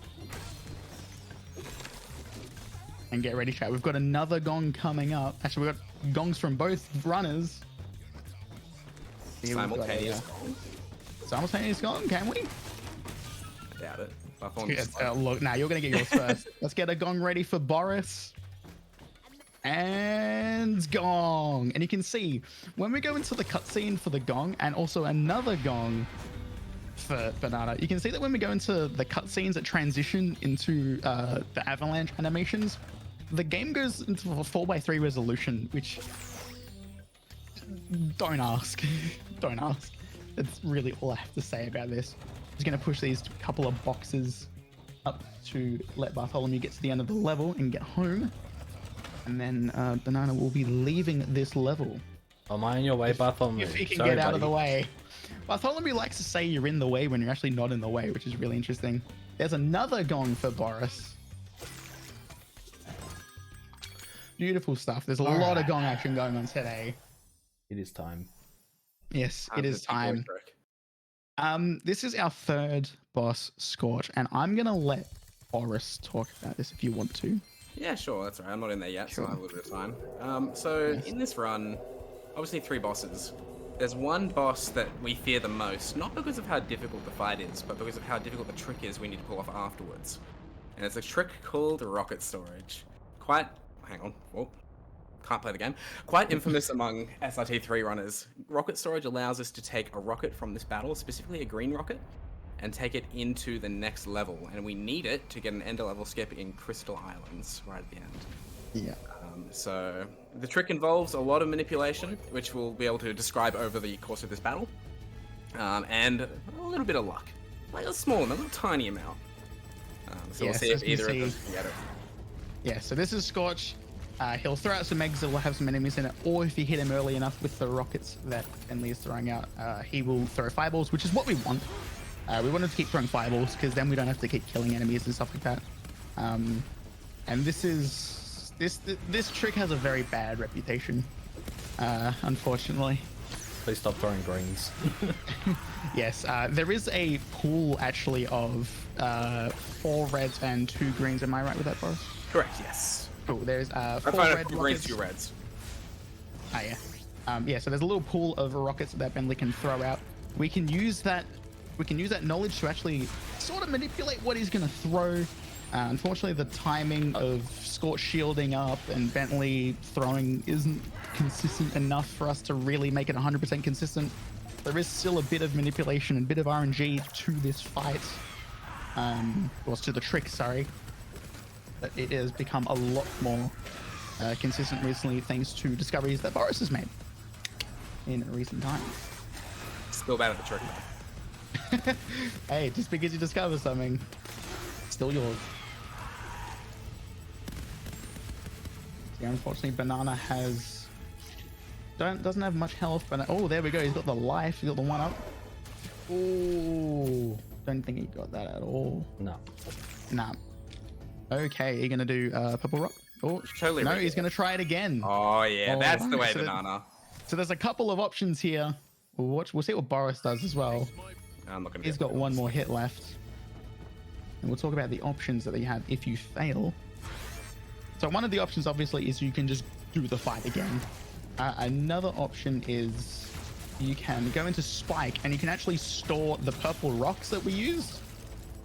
And get ready, chat. We've got another gong coming up. Actually, we've got gongs from both runners. Here we've got Simultaneous gong. simultaneous gong, can we? I doubt it. Look, now you're going to get yours first. Let's get a gong ready for Boris. And gong. And you can see when we go into the cutscene for the gong and also another gong for Banana, you can see that when we go into the cutscenes that transition into the avalanche animations, the game goes into a 4:3 resolution, which don't ask. Don't ask. That's really all I have to say about this. I'm just going to push these couple of boxes up to let Bartholomew get to the end of the level and get home. And then Banana will be leaving this level. Am I in your way, Bartholomew? If he can Sorry, get out of buddy. the way. Bartholomew likes to say you're in the way when you're actually not in the way, which is really interesting. There's another gong for Boris. Beautiful stuff. There's a lot of gong action going on today. It is time. Yes, it is time. This is our third boss, Scorch, and I'm gonna let Boris talk about this if you want to. Yeah, sure, that's all right. I'm not in there yet, so Sure. I have a little bit of time. So in this run, obviously 3 bosses. There's one boss that we fear the most, not because of how difficult the fight is, but because of how difficult the trick is we need to pull off afterwards. And it's a trick called rocket storage. Hang on, can't play the game. Quite infamous among SRT3 runners. Rocket storage allows us to take a rocket from this battle, specifically a green rocket, and take it into the next level. And we need it to get an ender level skip in Crystal Islands right at the end. Yeah. So the trick involves a lot of manipulation, which we'll be able to describe over the course of this battle, and a little bit of luck, like a small amount, a little tiny amount. So we'll Yes, see if as we either of see. us can get it. Yeah, so this is Scorch. He'll throw out some eggs that will have some enemies in it, or if you hit him early enough with the rockets that Bentley is throwing out, he will throw fireballs, which is what we want. We want him to keep throwing fireballs because then we don't have to keep killing enemies and stuff like that. And this trick has a very bad reputation, unfortunately. Please stop throwing greens. Yes, there is a pool actually of 4 reds and 2 greens. Am I right with that, Boris? Correct. Yes. Cool. There's I 4 found red 2 greens, rockets. 2 reds. Ah, yeah. Yeah, so there's a little pool of rockets that Bentley can throw out. We can use that knowledge to actually sort of manipulate what he's going to throw. Unfortunately, the timing of Scorch shielding up and Bentley throwing isn't consistent enough for us to really make it 100% consistent. There is still a bit of manipulation and a bit of RNG to this fight. Well, to the trick, sorry. But it has become a lot more consistent recently thanks to discoveries that Boris has made in recent times. Still bad at the trick, though. Hey, just because you discover something, still yours. Yeah, unfortunately, Banana doesn't have much health. But oh, there we go. He's got the life. He's got the 1-up. Oh, don't think he got that at all. No. Nah. Okay, you're gonna do purple rock. Oh, Totally no, rigged he's it. gonna try it again. Oh yeah, Oh, that's the way, so that- Banana. So there's a couple of options here. We'll see what Boris does as well. I'm not gonna. He's got 1 more hit left. And we'll talk about the options that you have if you fail. So one of the options obviously is you can just do the fight again. Another option is you can go into Spike and you can actually store the purple rocks that we used.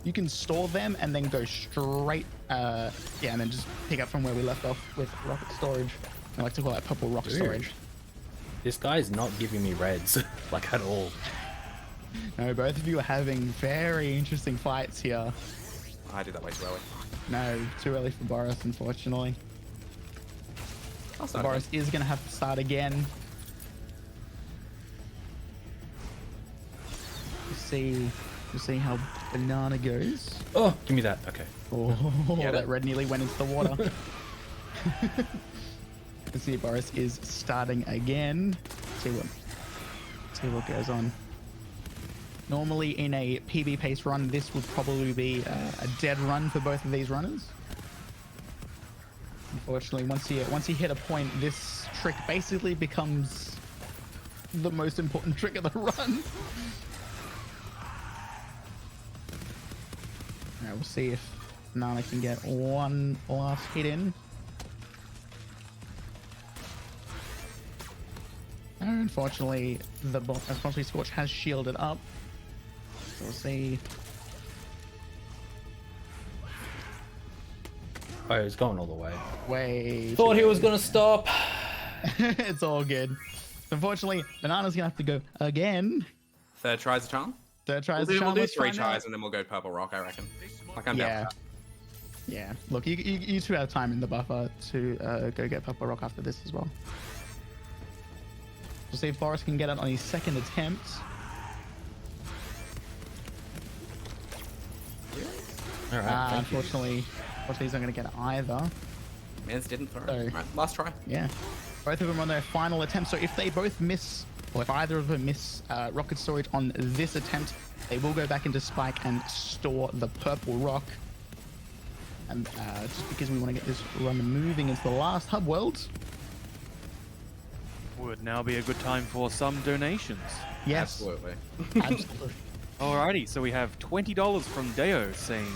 You can store them and then go straight, and then just pick up from where we left off with rocket storage. I like to call that purple rock storage. This guy's not giving me reds, like at all. No, both of you are having very interesting fights here. I did that way too early. No, too early for Boris, unfortunately. I'll So start Boris is going to have to start again. We'll see how Banana goes. Oh, give me that. Okay. Oh, Get that it? red nearly went into the water. Let's see, Boris is starting again. See what goes on. Normally in a PB pace run, this would probably be a dead run for both of these runners. Unfortunately, once you hit a point, this trick basically becomes the most important trick of the run. Alright, we'll see if Banana can get one last hit in. No, unfortunately, Scorch has shielded up. So we'll see. Oh, he's going all the way. Way. Thought he was gonna stop. It's all good. Unfortunately, Banana's gonna have to go again. Third tries a charm. Third tries We'll the charm. do Let's 3 find tries out. and then we'll go purple rock, I reckon. Like I'm down Yeah. for that. Yeah. Look, you two have time in the buffer to go get Purple Rock after this as well. We'll see if Boris can get it on his second attempt. All right. Thank you. Unfortunately, he's not going to get it either. Mans didn't throw. So- Right, last try. Yeah. Both of them on their final attempt. So if they both miss, or if either of them miss rocket storage on this attempt, they will go back into Spike and store the Purple Rock. And just because we want to get this run moving into the last hub world. Would now be a good time for some donations. Yes. Absolutely. Absolutely. Alrighty, so we have $20 from Deo saying,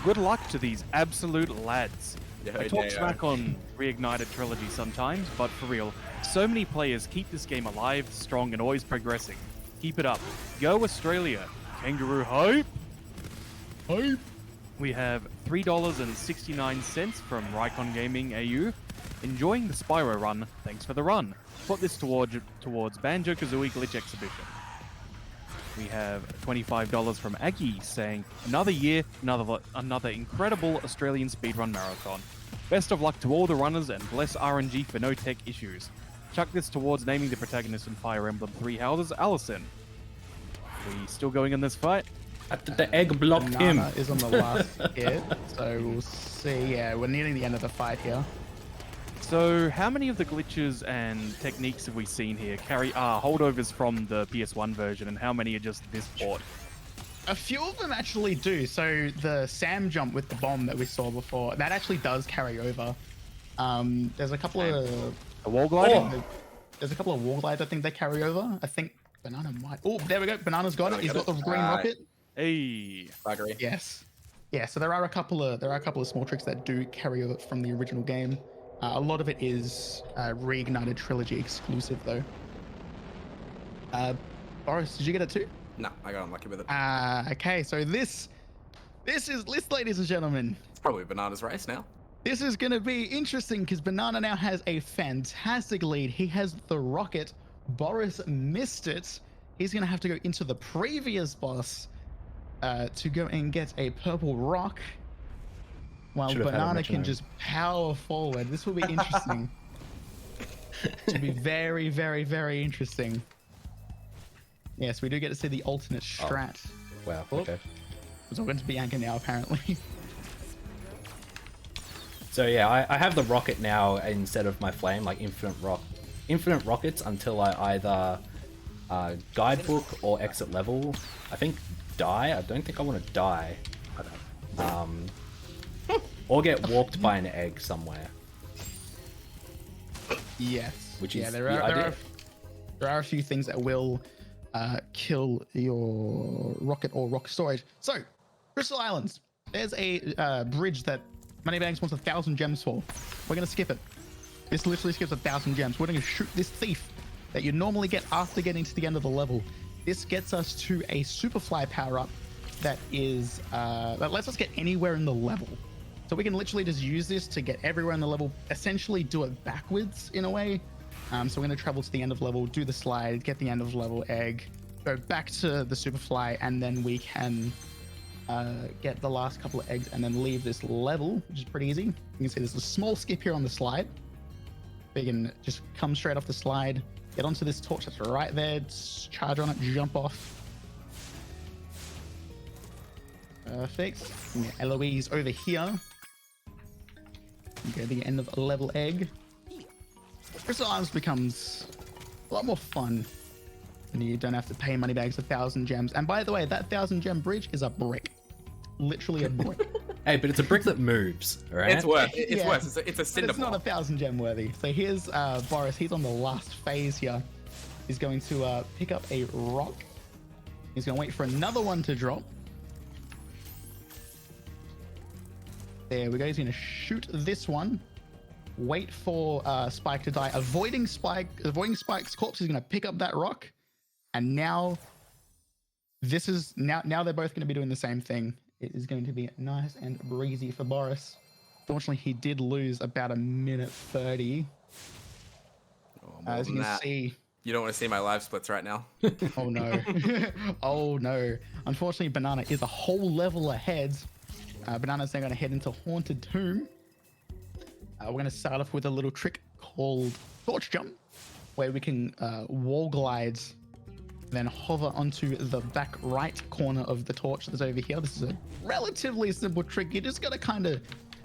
"Good luck to these absolute lads." Yeah, I talk Deo. smack on Reignited Trilogy sometimes, but for real, so many players keep this game alive, strong, and always progressing. Keep it up. Go Australia. Kangaroo hype. Hype. We have $3.69 from Rycon Gaming AU. Enjoying the Spyro run. Thanks for the run. Put this towards Banjo-Kazooie Glitch Exhibition. We have $25 from Aggie saying, "Another year, another incredible Australian Speedrun Marathon. Best of luck to all the runners and bless RNG for no tech issues. Chuck this towards naming the protagonist in Fire Emblem Three Houses, Allison." We still going in this fight? The egg blocked him. Banana is on the last hit, so we'll see. Yeah, we're nearing the end of the fight here. So, how many of the glitches and techniques have we seen here carry holdovers from the PS1 version, and how many are just this port? A few of them actually do. So the Sam jump with the bomb that we saw before, that actually does carry over. There's a couple of The wall gliding? there's a couple of wall glides I think they carry over. I think Banana might. Oh, there we go. Banana's got it. He's got the green rocket. Hey. Buggery. Yes. Yeah. So there are a couple of small tricks that do carry over from the original game. A lot of it is Reignited Trilogy exclusive though. Boris, did you get it too? No, I got unlucky with it. Okay. So this is, ladies and gentlemen. It's probably Banana's race now. This is going to be interesting because Banana now has a fantastic lead. He has the rocket. Boris missed it. He's going to have to go into the previous boss to go and get a purple rock. While Should've had a Banana metronome. can just power forward. This will be interesting. To be very, very, very interesting. Yes, we do get to see the alternate strat. Wow. Oh. Okay. It's all going to be Bianca now, apparently. So yeah, I have the rocket now instead of my flame, like infinite rockets until I either guidebook or exit level. I think die. I don't think I want to die. Or get walked by an egg somewhere. Yes. Which yeah, is there the are idea. there are a few things that will kill your rocket or rock storage. So, Crystal Islands. There's a bridge that Moneybags wants 1,000 gems for. We're gonna skip it. This literally skips 1,000 gems. We're gonna shoot this thief that you normally get after getting to the end of the level. This gets us to a Superfly power-up that is that lets us get anywhere in the level. So we can literally just use this to get everywhere in the level, essentially do it backwards in a way. So we're going to travel to the end of level, do the slide, get the end of level egg, go back to the Superfly, and then we can get the last couple of eggs and then leave this level, which is pretty easy. You can see there's a small skip here on the slide. We can just come straight off the slide, get onto this torch that's right there, charge on it, jump off. Perfect. And get Eloise over here. Okay, the end of level egg. Crystal Islands becomes a lot more fun. And you don't have to pay Moneybags 1,000 gems. And by the way, that 1,000 gem bridge is a brick. Literally a brick. Hey, but it's a brick that moves, all right? It's worse. It's Yeah. worse. It's a But cinder it's not block. 1,000 gem worthy. So here's Boris. He's on the last phase here. is going to pick up a rock. He's going to wait for another one to drop. There we go. He's going to shoot this one. Wait for Spike to die. Avoiding Spike's corpse. He's going to pick up that rock. And now now they're both going to be doing the same thing. It is going to be nice and breezy for Boris. Fortunately, he did lose about 1:30. As you can see. You don't want to see my live splits right now. Oh no. Oh no. Unfortunately, Banana is a whole level ahead. Banana's now going to head into Haunted Tomb. We're going to start off with a little trick called Torch Jump, where we can wall glide, then hover onto the back right corner of the torch that's over here. This is a relatively simple trick. You just got to kind of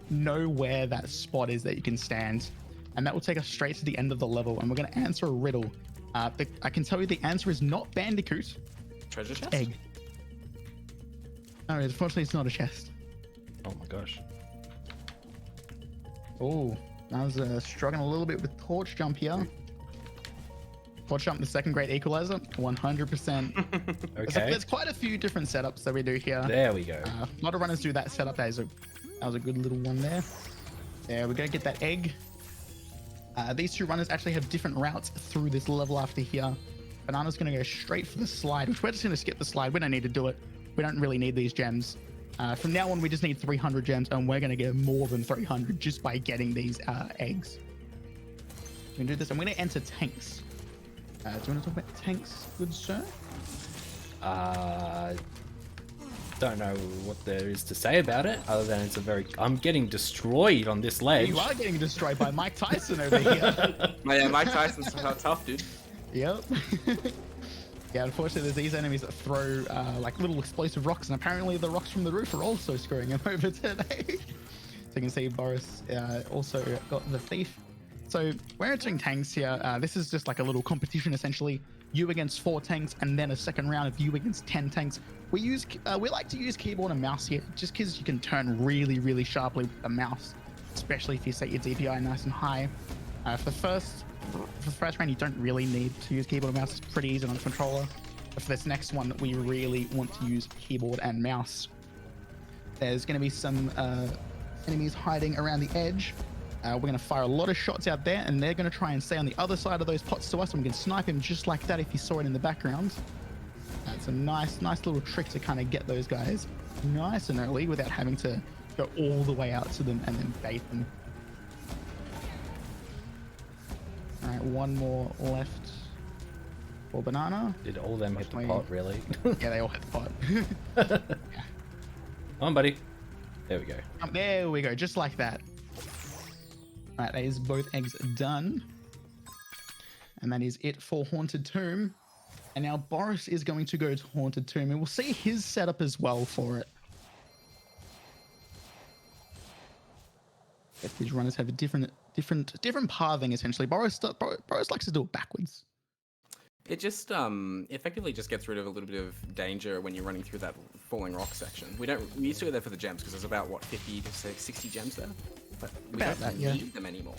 know where that spot is that you can stand. And that will take us straight to the end of the level. And we're going to answer a riddle. I can tell you the answer is not Bandicoot. Treasure chest? Egg. No, unfortunately, it's not a chest. Oh my gosh. Oh, I was struggling a little bit with Torch Jump here. Torch Jump, the second great equalizer, 100%. Okay. There's quite a few different setups that we do here. There we go. A lot of runners do that setup. That was a good little one there. There, we're going to get that egg. These two runners actually have different routes through this level after here. Banana's going to go straight for the slide, which we're just going to skip the slide. We don't need to do it. We don't really need these gems. From now on, we just need 300 gems, and we're going to get more than 300 just by getting these eggs. We can do this. I'm going to enter tanks. Do you want to talk about tanks, good sir? Don't know what there is to say about it, other than I'm getting destroyed on this ledge. You are getting destroyed by Mike Tyson over here. Yeah, Mike Tyson's tough, dude. Yep. Yeah, unfortunately, there's these enemies that throw like little explosive rocks, and apparently the rocks from the roof are also screwing him over today. So you can see Boris also got the thief. So we're entering tanks here. This is just like a little competition, essentially. You against 4 tanks, and then a second round of you against 10 tanks. We like to use keyboard and mouse here, just because you can turn really, really sharply with the mouse, especially if you set your DPI nice and high. For the first round, you don't really need to use keyboard and mouse. It's pretty easy on the controller. But for this next one, we really want to use keyboard and mouse. There's going to be some enemies hiding around the edge. We're going to fire a lot of shots out there, and they're going to try and stay on the other side of those pots to us, and we can snipe him just like that if you saw it in the background. It's a nice little trick to kind of get those guys nice and early without having to go all the way out to them and then bait them. All right, one more left for Banana. Did all of them hit the pot, really? Yeah, they all hit the pot. Come on, buddy. There we go. There we go, just like that. All right, that is both eggs done. And that is it for Haunted Tomb. And now Boris is going to go to Haunted Tomb, and we'll see his setup as well for it. If these runners have a different pathing, essentially. Boris likes to do it backwards. It just effectively just gets rid of a little bit of danger when you're running through that falling rock section. We used to go there for the gems because there's about 50 to 60 gems there, but we don't need them anymore.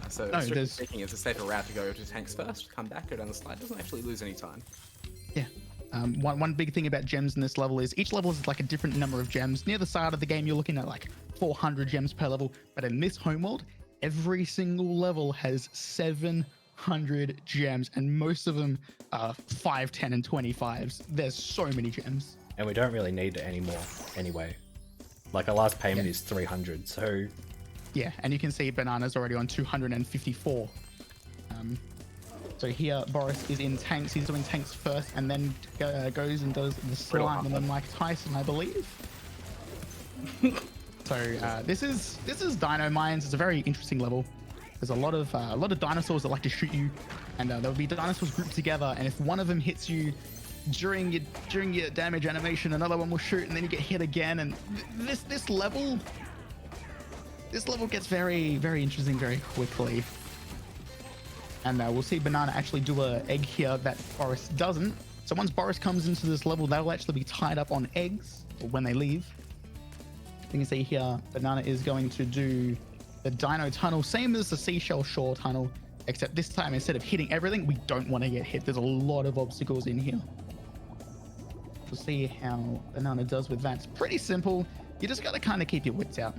So strictly speaking, it's a safer route to go to tanks first, come back, go down the slide. Doesn't actually lose any time. Yeah. One big thing about gems in this level is each level is like a different number of gems. Near the start of the game, you're looking at like 400 gems per level, but in this homeworld, every single level has 700 gems, and most of them are 5, 10, and 25s. There's so many gems. And we don't really need it anymore anyway. Like our last payment is 300, so... Yeah, and you can see Banana's already on 254. So here, Boris is in tanks. He's doing tanks first, and then goes and does the slime, and then Mike Tyson, I believe. So this is Dino Mines. It's a very interesting level. There's a lot of dinosaurs that like to shoot you, and there'll be dinosaurs grouped together. And if one of them hits you during your damage animation, another one will shoot, and then you get hit again. And this level gets very, very interesting very quickly. And we'll see Banana actually do an egg here that Boris doesn't. So once Boris comes into this level, they'll actually be tied up on eggs when they leave. You can see here, Banana is going to do the Dino Tunnel, same as the Seashell Shore Tunnel. Except this time, instead of hitting everything, we don't want to get hit. There's a lot of obstacles in here. We'll see how Banana does with that. It's pretty simple. You just got to kind of keep your wits out.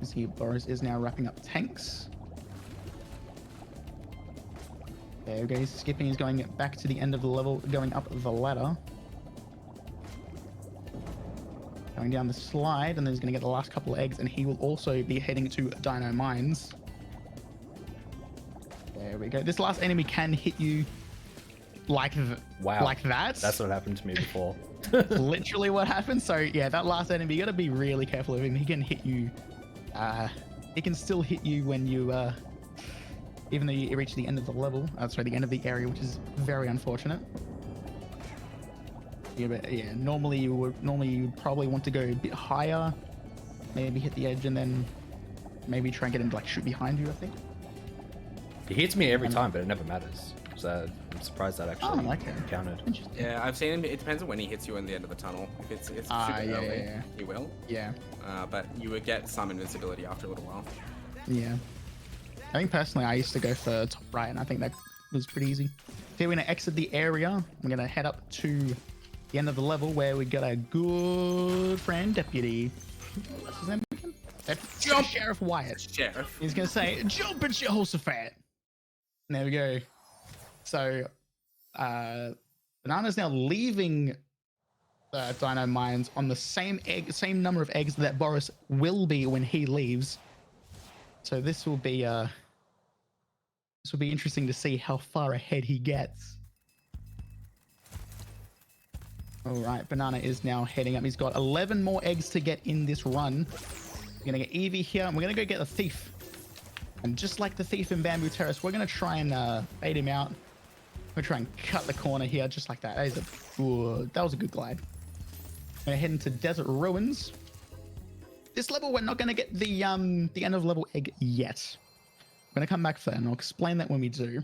You see Boris is now wrapping up tanks. There we go. He's skipping. He's going back to the end of the level, going up the ladder. Going down the slide, and then he's going to get the last couple of eggs, and he will also be heading to Dino Mines. There we go. This last enemy can hit you like Wow. like that. That's what happened to me before. Literally what happened. So yeah, that last enemy, you got to be really careful of him. He can hit you. He can still hit you when you, even though you reach the end of the level. Sorry, the end of the area, which is very unfortunate. Yeah, but yeah, normally you would probably want to go a bit higher, maybe hit the edge, and then maybe try and get him to like shoot behind you, I think. He hits me every time, but it never matters. So I'm surprised that actually counted. Interesting. Yeah, I've seen him. It depends on when he hits you in the end of the tunnel. If it's super early, he will. Yeah. But you would get some invincibility after a little while. Yeah. I think personally, I used to go for top right, and I think that was pretty easy. So we're gonna exit the area. We're gonna head up to the end of the level where we got a good friend, Deputy. What's his name again? Jump, Sheriff Wyatt. Sheriff. He's gonna say, "Jump at Jehoshaphat." And there we go. So, Banana's now leaving the Dino Mines on the same number of eggs that Boris will be when he leaves. So this will be interesting to see how far ahead he gets. All right, Banana is now heading up. He's got 11 more eggs to get in this run. We're gonna get Evie here, and we're gonna go get the thief. And just like the thief in Bamboo Terrace, we're gonna try and bait him out. We're gonna try and cut the corner here, just like that. That was a good glide. We're gonna head into Desert Ruins. This level, we're not gonna get the end of level egg yet. I'm gonna come back for that, and I'll explain that when we do.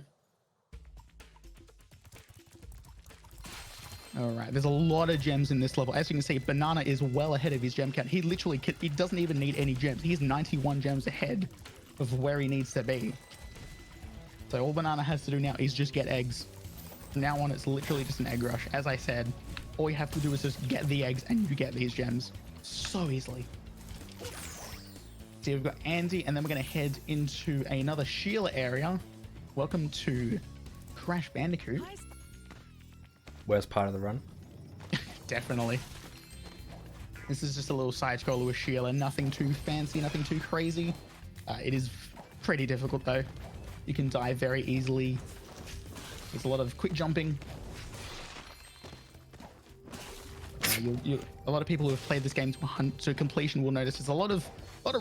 All right, there's a lot of gems in this level. As you can see, Banana is well ahead of his gem count. He doesn't even need any gems. He's 91 gems ahead of where he needs to be. So all Banana has to do now is just get eggs. From now on, it's literally just an egg rush. As I said, all you have to do is just get the eggs and you get these gems so easily. So we've got Andy, and then we're going to head into another Sheila area. Welcome to Crash Bandicoot. Worst part of the run? Definitely. This is just a little side scroller with Sheila. Nothing too fancy, nothing too crazy. It is pretty difficult though. You can die very easily. There's a lot of quick jumping. A lot of people who have played this game to completion will notice there's a lot of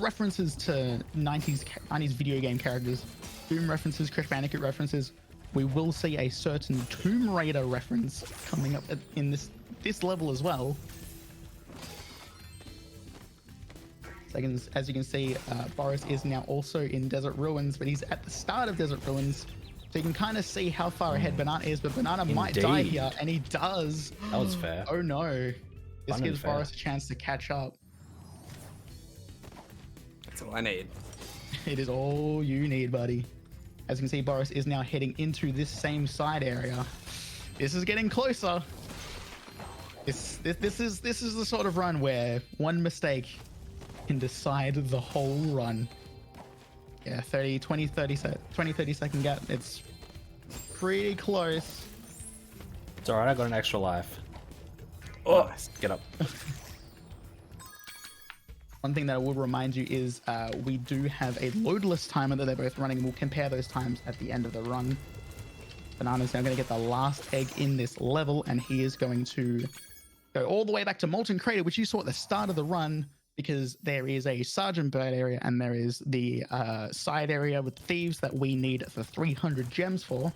references to 90s video game characters. Doom references, Crash Bandicoot references. We will see a certain Tomb Raider reference coming up in this level as well. So as you can see, Boris is now also in Desert Ruins, but he's at the start of Desert Ruins. So you can kind of see how far ahead Banana is, but Banana might die here, and he does. That was fair. Oh no. This Fun gives and fair. Boris a chance to catch up. That's all I need. It is all you need, buddy. As you can see, Boris is now heading into this same side area. This is getting closer. This is the sort of run where one mistake can decide the whole run. Yeah, 30 second gap. It's pretty close. It's alright, I got an extra life. Oh, Nice. get up. One thing that I will remind you is we do have a loadless timer that they're both running. We'll compare those times at the end of the run. Banana's now going to get the last egg in this level, and he is going to go all the way back to Molten Crater, which you saw at the start of the run, because there is a Sergeant Bird area and there is the side area with thieves that we need the 300 gems for.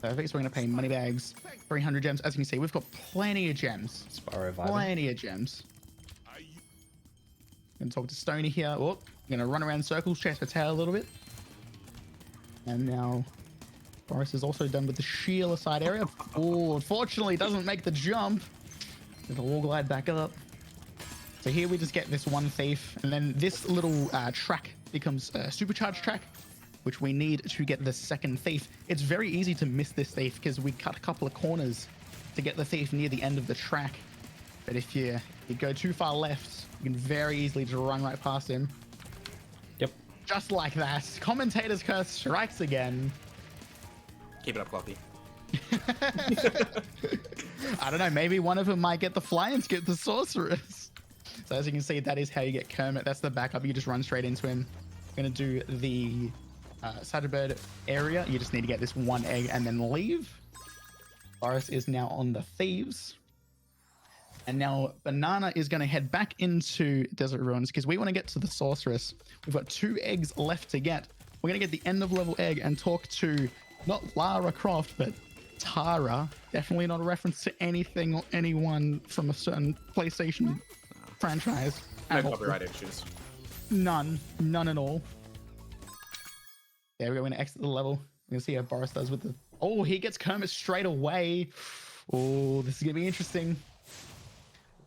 Perfect, so we're going to pay money bags, 300 gems. As you can see, we've got plenty of gems. Spyro vibing. Plenty of gems. Gonna talk to Stony here. Oh, gonna run around in circles, chase her tail a little bit. And now Boris is also done with the Sheila side area. Oh, unfortunately, doesn't make the jump. With the wall glide back up. So here we just get this one thief, and then this little track becomes a supercharged track, which we need to get the second thief. It's very easy to miss this thief because we cut a couple of corners to get the thief near the end of the track. But if you go too far left, you can very easily just run right past him. Yep. Just like that. Commentator's curse strikes again. Keep it up, Clocky. I don't know, maybe one of them might get the fly and skip the sorceress. So as you can see, that is how you get Kermit. That's the backup. You just run straight into him. Gonna do the Cyberbird area. You just need to get this one egg and then leave. Boris is now on the thieves. And now Banana is going to head back into Desert Ruins because we want to get to the sorceress. We've got 2 eggs left to get. We're going to get the end of level egg and talk to not Lara Croft, but Tara. Definitely not a reference to anything or anyone from a certain PlayStation franchise. No copyright issues. None at all. There we go. We're going to exit the level. We're going to see how Boris does with the... Oh, he gets Kermit straight away. Oh, this is going to be interesting.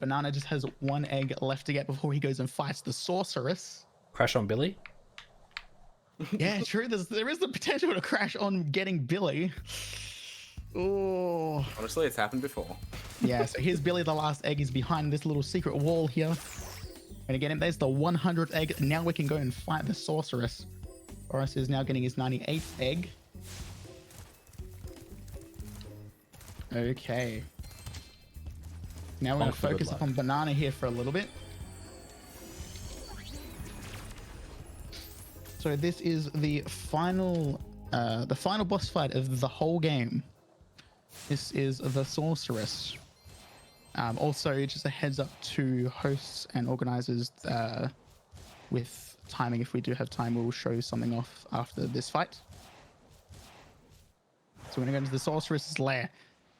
Banana just has 1 egg left to get before he goes and fights the sorceress. Crash on Billy? Yeah, true. There is the potential to crash on getting Billy. Oh. Honestly, it's happened before. Yeah, so here's Billy. The last egg is behind this little secret wall here. And again, there's the 100th egg. Now we can go and fight the sorceress. Boris is now getting his 98th egg. Okay. Now we're going to focus up on Banana here for a little bit. So this is the final boss fight of the whole game. This is the sorceress. Also, just a heads up to hosts and organizers with timing. If we do have time, we'll show something off after this fight. So we're going to go into the sorceress's lair.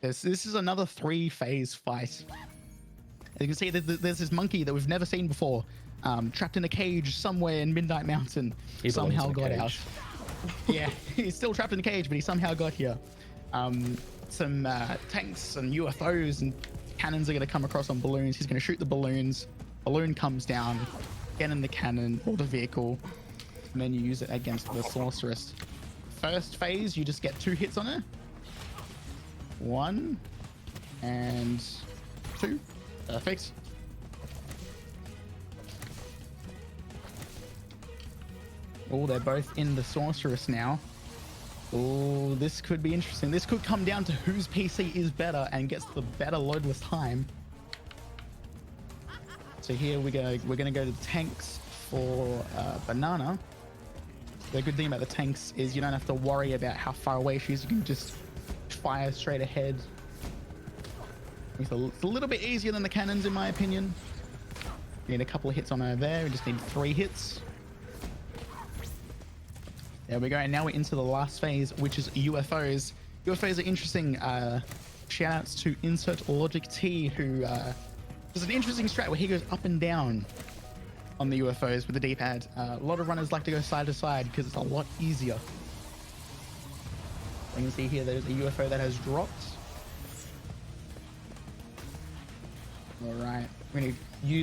This is another 3-phase fight. As you can see, there's this monkey that we've never seen before, trapped in a cage somewhere in Midnight Mountain. He somehow belongs in a got out. cage. Yeah, he's still trapped in a cage, but he somehow got here. Some tanks and UFOs and cannons are going to come across on balloons. He's going to shoot the balloons. Balloon comes down, get in the cannon or the vehicle, and then you use it against the sorceress. First phase, you just get 2 hits on her. 1 and 2. Perfect. Oh, they're both in the sorceress now. Oh, this could be interesting. This could come down to whose PC is better and gets the better loadless time. So here we're gonna go to the tanks for Banana. The good thing about the tanks is you don't have to worry about how far away she is. You can just fire straight ahead. It's a little bit easier than the cannons, in my opinion. You need a couple of hits on her there. We just need 3 hits. There we go. And now we're into the last phase, which is UFOs. UFOs are interesting. Shout outs to Insert Logic T, who does an interesting strat where he goes up and down on the UFOs with the D-pad. A lot of runners like to go side to side because it's a lot easier. You can see here there's a UFO that has dropped. All right, we're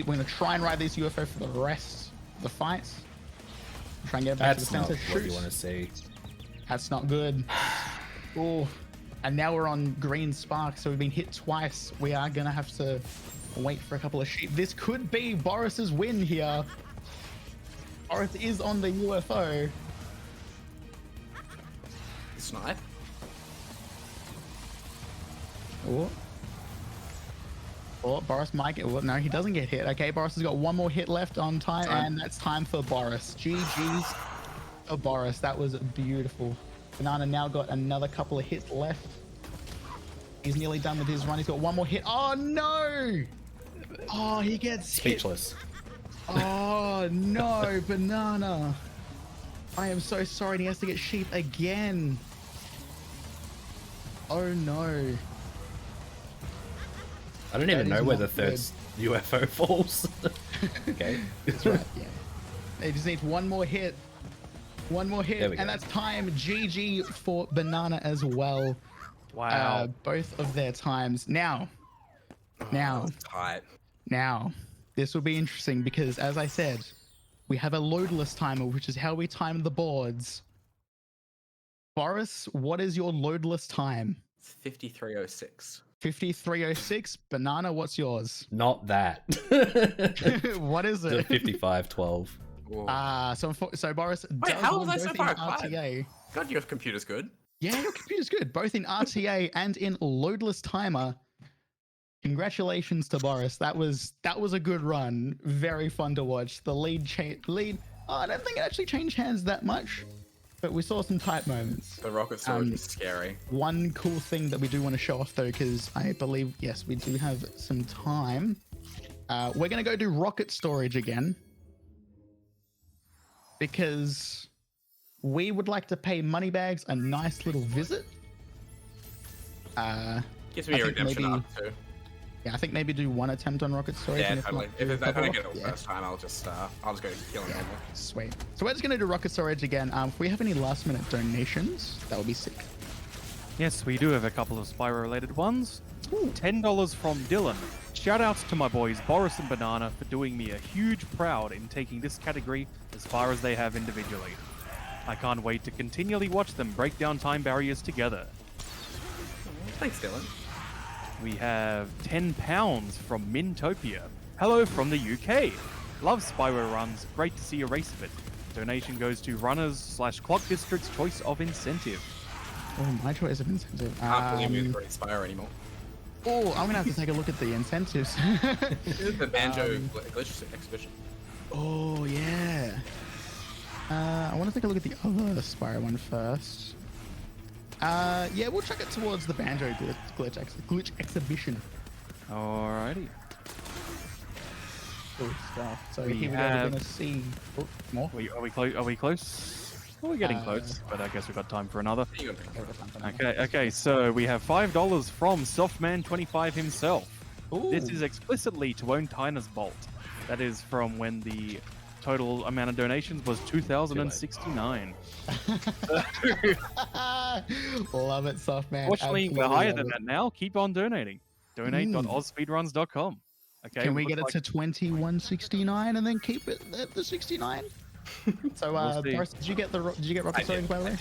gonna try and ride this UFO for the rest of the fight. Try and get it back to the That's center. not what you want to see. That's not good. Oh, and now we're on green spark, so we've been hit twice. We are gonna have to wait for a couple of sheep. This could be Boris's win here. Boris is on the UFO. Snipe. Oh, Boris might get... Well, no, he doesn't get hit. Okay, Boris has got 1 more hit left on time, and that's time for Boris. GG's for Boris. That was beautiful. Banana now got another couple of hits left. He's nearly done with his run. He's got 1 more hit. Oh, no! Oh, he gets Speechless. hit. Oh, no, Banana. I am so sorry. And he has to get sheep again. Oh, no. I don't even know where the not third UFO falls. Okay. That's right, yeah. They just need 1 more hit. One more hit, There we and go. that's time. GG for Banana as well. Wow. Both of their times. Now, That was tight. now, this will be interesting because, as I said, we have a loadless timer, which is how we time the boards. Boris, what is your loadless time? It's 53:06. 53:06. Banana, what's yours? Not that. What is The it? 55:12. Whoa. So Boris Wait, does how win was I so both far in behind? RTA. God, your computer's good. Yeah, your computer's good, both in RTA and in loadless timer. Congratulations to Boris. That was a good run. Very fun to watch. The lead. Oh, I don't think it actually changed hands that much, but we saw some tight moments. The rocket storage was scary. One cool thing that we do want to show off though, because I believe yes, we do have some time. We're gonna go do rocket storage again because we would like to pay Moneybags a nice little visit. Gives me I a think redemption maybe- arc too. Yeah, I think maybe do one attempt on rocket storage. Yeah, and if totally. not, If do I a don't couple. get it the Yeah. first time, I'll just go kill him. Normal. Sweet. So we're just gonna do rocket storage again. If we have any last minute donations, that would be sick. Yes, we do have a couple of Spyro related ones. $10 from Dylan. Shout outs to my boys Boris and Banana for doing me a huge proud in taking this category as far as they have individually. I can't wait to continually watch them break down time barriers together. Thanks, Dylan. We have £10 from Mintopia. Hello from the UK. Love Spyro runs. Great to see a race of it. Donation goes to runners/Clock District's choice of incentive. Oh, my choice of incentive. Can't believe we didn't Spyro anymore. Oh, I'm gonna have to take a look at the incentives. This is the Banjo Glitch exhibition. Oh yeah. I want to take a look at the other Spyro one first. Yeah, we'll chuck it towards the Banjo glitch exhibition. Alrighty. Cool stuff. So We here we go. We're have- gonna see more. Are we close? Are we close? Well, we're getting close, but I guess we've got time for another. Here you go. Okay, so we have $5 from Softman25 himself. Ooh. This is explicitly to own Tyner's Bolt. That is from when the total amount of donations was 2,069. Love it, soft man. Fortunately, we're Absolutely higher love than it. that now. Keep on donating. Donate.ozspeedruns.com. Okay. Can we looks get it like- to 2169 and then keep it at the 69? So, We'll see. Boris, did you get rocket I storage did. by the way?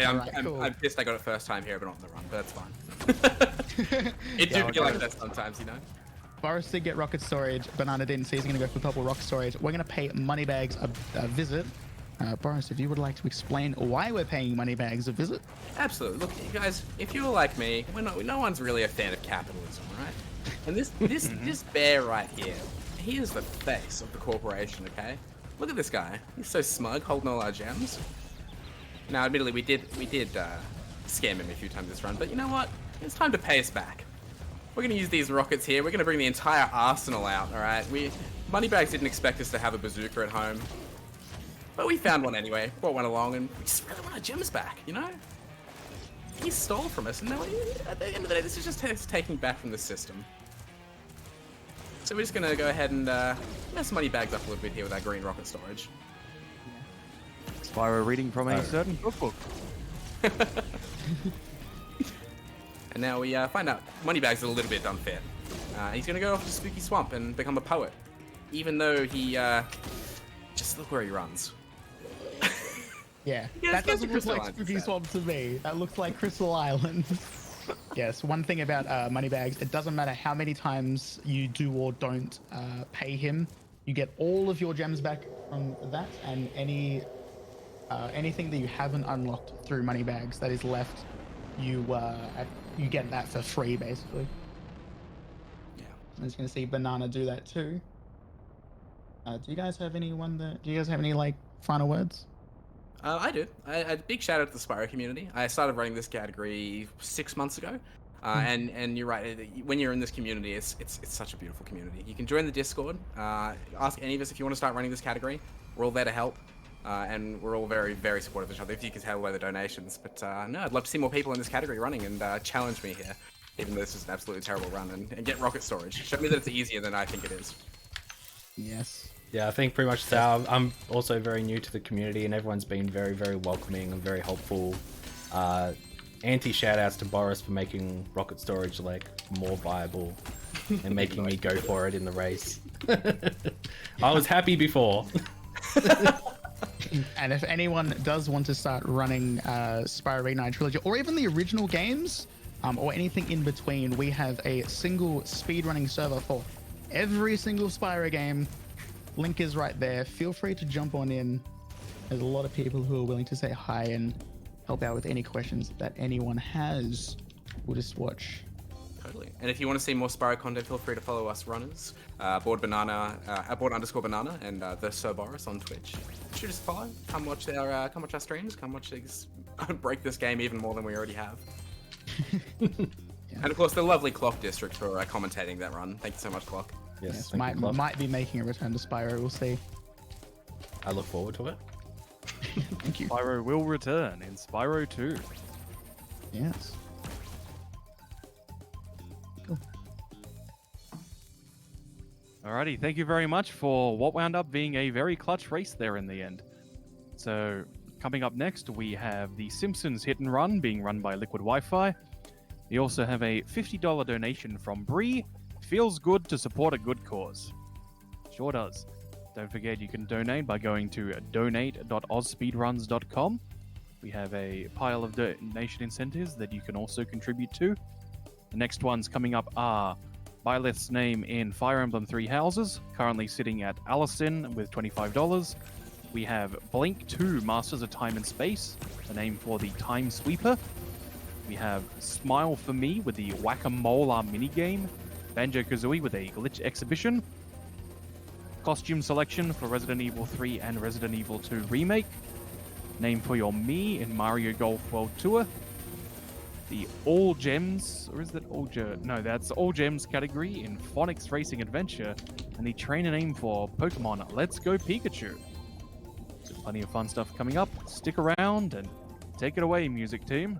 I'm, Alright, cool. I'm pissed I got it first time here, but not in the run, but that's fine. It do be like that sometimes, you know? Boris did get rocket storage. Banana didn't, so he's going to go for purple rocket storage. We're going to pay Moneybags a visit. Boris, if you would like to explain why we're paying Moneybags a visit. Absolutely. Look, you guys, if you're like me, no one's really a fan of capitalism, right? And this bear right here, he is the face of the corporation, okay? Look at this guy. He's so smug, holding all our gems. Now, admittedly, we did scam him a few times this run, but you know what? It's time to pay us back. We're gonna use these rockets here. We're gonna bring the entire arsenal out, all right? Moneybags didn't expect us to have a bazooka at home, but we found one anyway. Brought one along, and we just really want our gems back, you know? He stole from us, and now at the end of the day, this is just us taking back from the system. So we're just gonna go ahead and mess Moneybags up a little bit here with our green rocket storage. Spyro reading from a certain cookbook. And now we find out Moneybags is a little bit unfair. He's gonna go off to Spooky Swamp and become a poet, even though he just look where he runs. Yeah, Yes, that yes, doesn't look Crystal like Island, Spooky sad. Swamp to me. That looks like Crystal Island. Yes, one thing about Moneybags, it doesn't matter how many times you do or don't pay him, you get all of your gems back from that, and anything that you haven't unlocked through Moneybags that is left, you get that for free, basically. Yeah. I'm just gonna see Banana do that too. Do you guys have any like final words? I do. A big shout out to the Spyro community. I started running this category 6 months ago, and you're right. When you're in this community, it's such a beautiful community. You can join the Discord. Ask any of us if you want to start running this category. We're all there to help, and we're all very, very supportive of each other. If you can tell by the donations, but no, I'd love to see more people in this category running and challenge me here, even though this is an absolutely terrible run, and get rocket storage. Show me that it's easier than I think it is. Yes. Yeah, I think pretty much so. I'm also very new to the community, and everyone's been very, very welcoming and very helpful. Anti-shoutouts to Boris for making rocket storage like more viable and making me go for it in the race. I was happy before. And if anyone does want to start running Spyro Reignited Trilogy, or even the original games, or anything in between, we have a single speedrunning server for every single Spyro game. Link is right there. Feel free to jump on in. There's a lot of people who are willing to say hi and help out with any questions that anyone has. We'll just watch. Totally. And if you want to see more Spyro content, feel free to follow us runners, board_banana, and the SirBorris on Twitch. Shoot us a follow. Come watch our streams. Come watch these break this game even more than we already have. And of course, the lovely Clock District for commentating that run. Thank you so much, Clock. Yes, thank you, Clock. might be making a return to Spyro. We'll see. I look forward to it. Thank you. Spyro will return in Spyro 2. Yes. Cool. Alrighty, thank you very much for what wound up being a very clutch race there in the end. So, coming up next, we have the Simpsons Hit and Run being run by Liquid Wi-Fi. We also have a $50 donation from Bree. Feels good to support a good cause. Sure does. Don't forget you can donate by going to donate.ozspeedruns.com. We have a pile of donation incentives that you can also contribute to. The next ones coming up are Byleth's name in Fire Emblem Three Houses, currently sitting at Allison with $25. We have Blink 2 Masters of Time and Space, the name for the Time Sweeper. We have Smile for Me with the Whack-A-Mole minigame, Banjo-Kazooie with a glitch exhibition, costume selection for Resident Evil 3 and Resident Evil 2 Remake, name for your Me in Mario Golf World Tour, the All Gems, or is that All Gems? No, that's All Gems category in Phonics Racing Adventure, and the trainer name for Pokemon Let's Go Pikachu. So plenty of fun stuff coming up. Stick around and take it away, music team.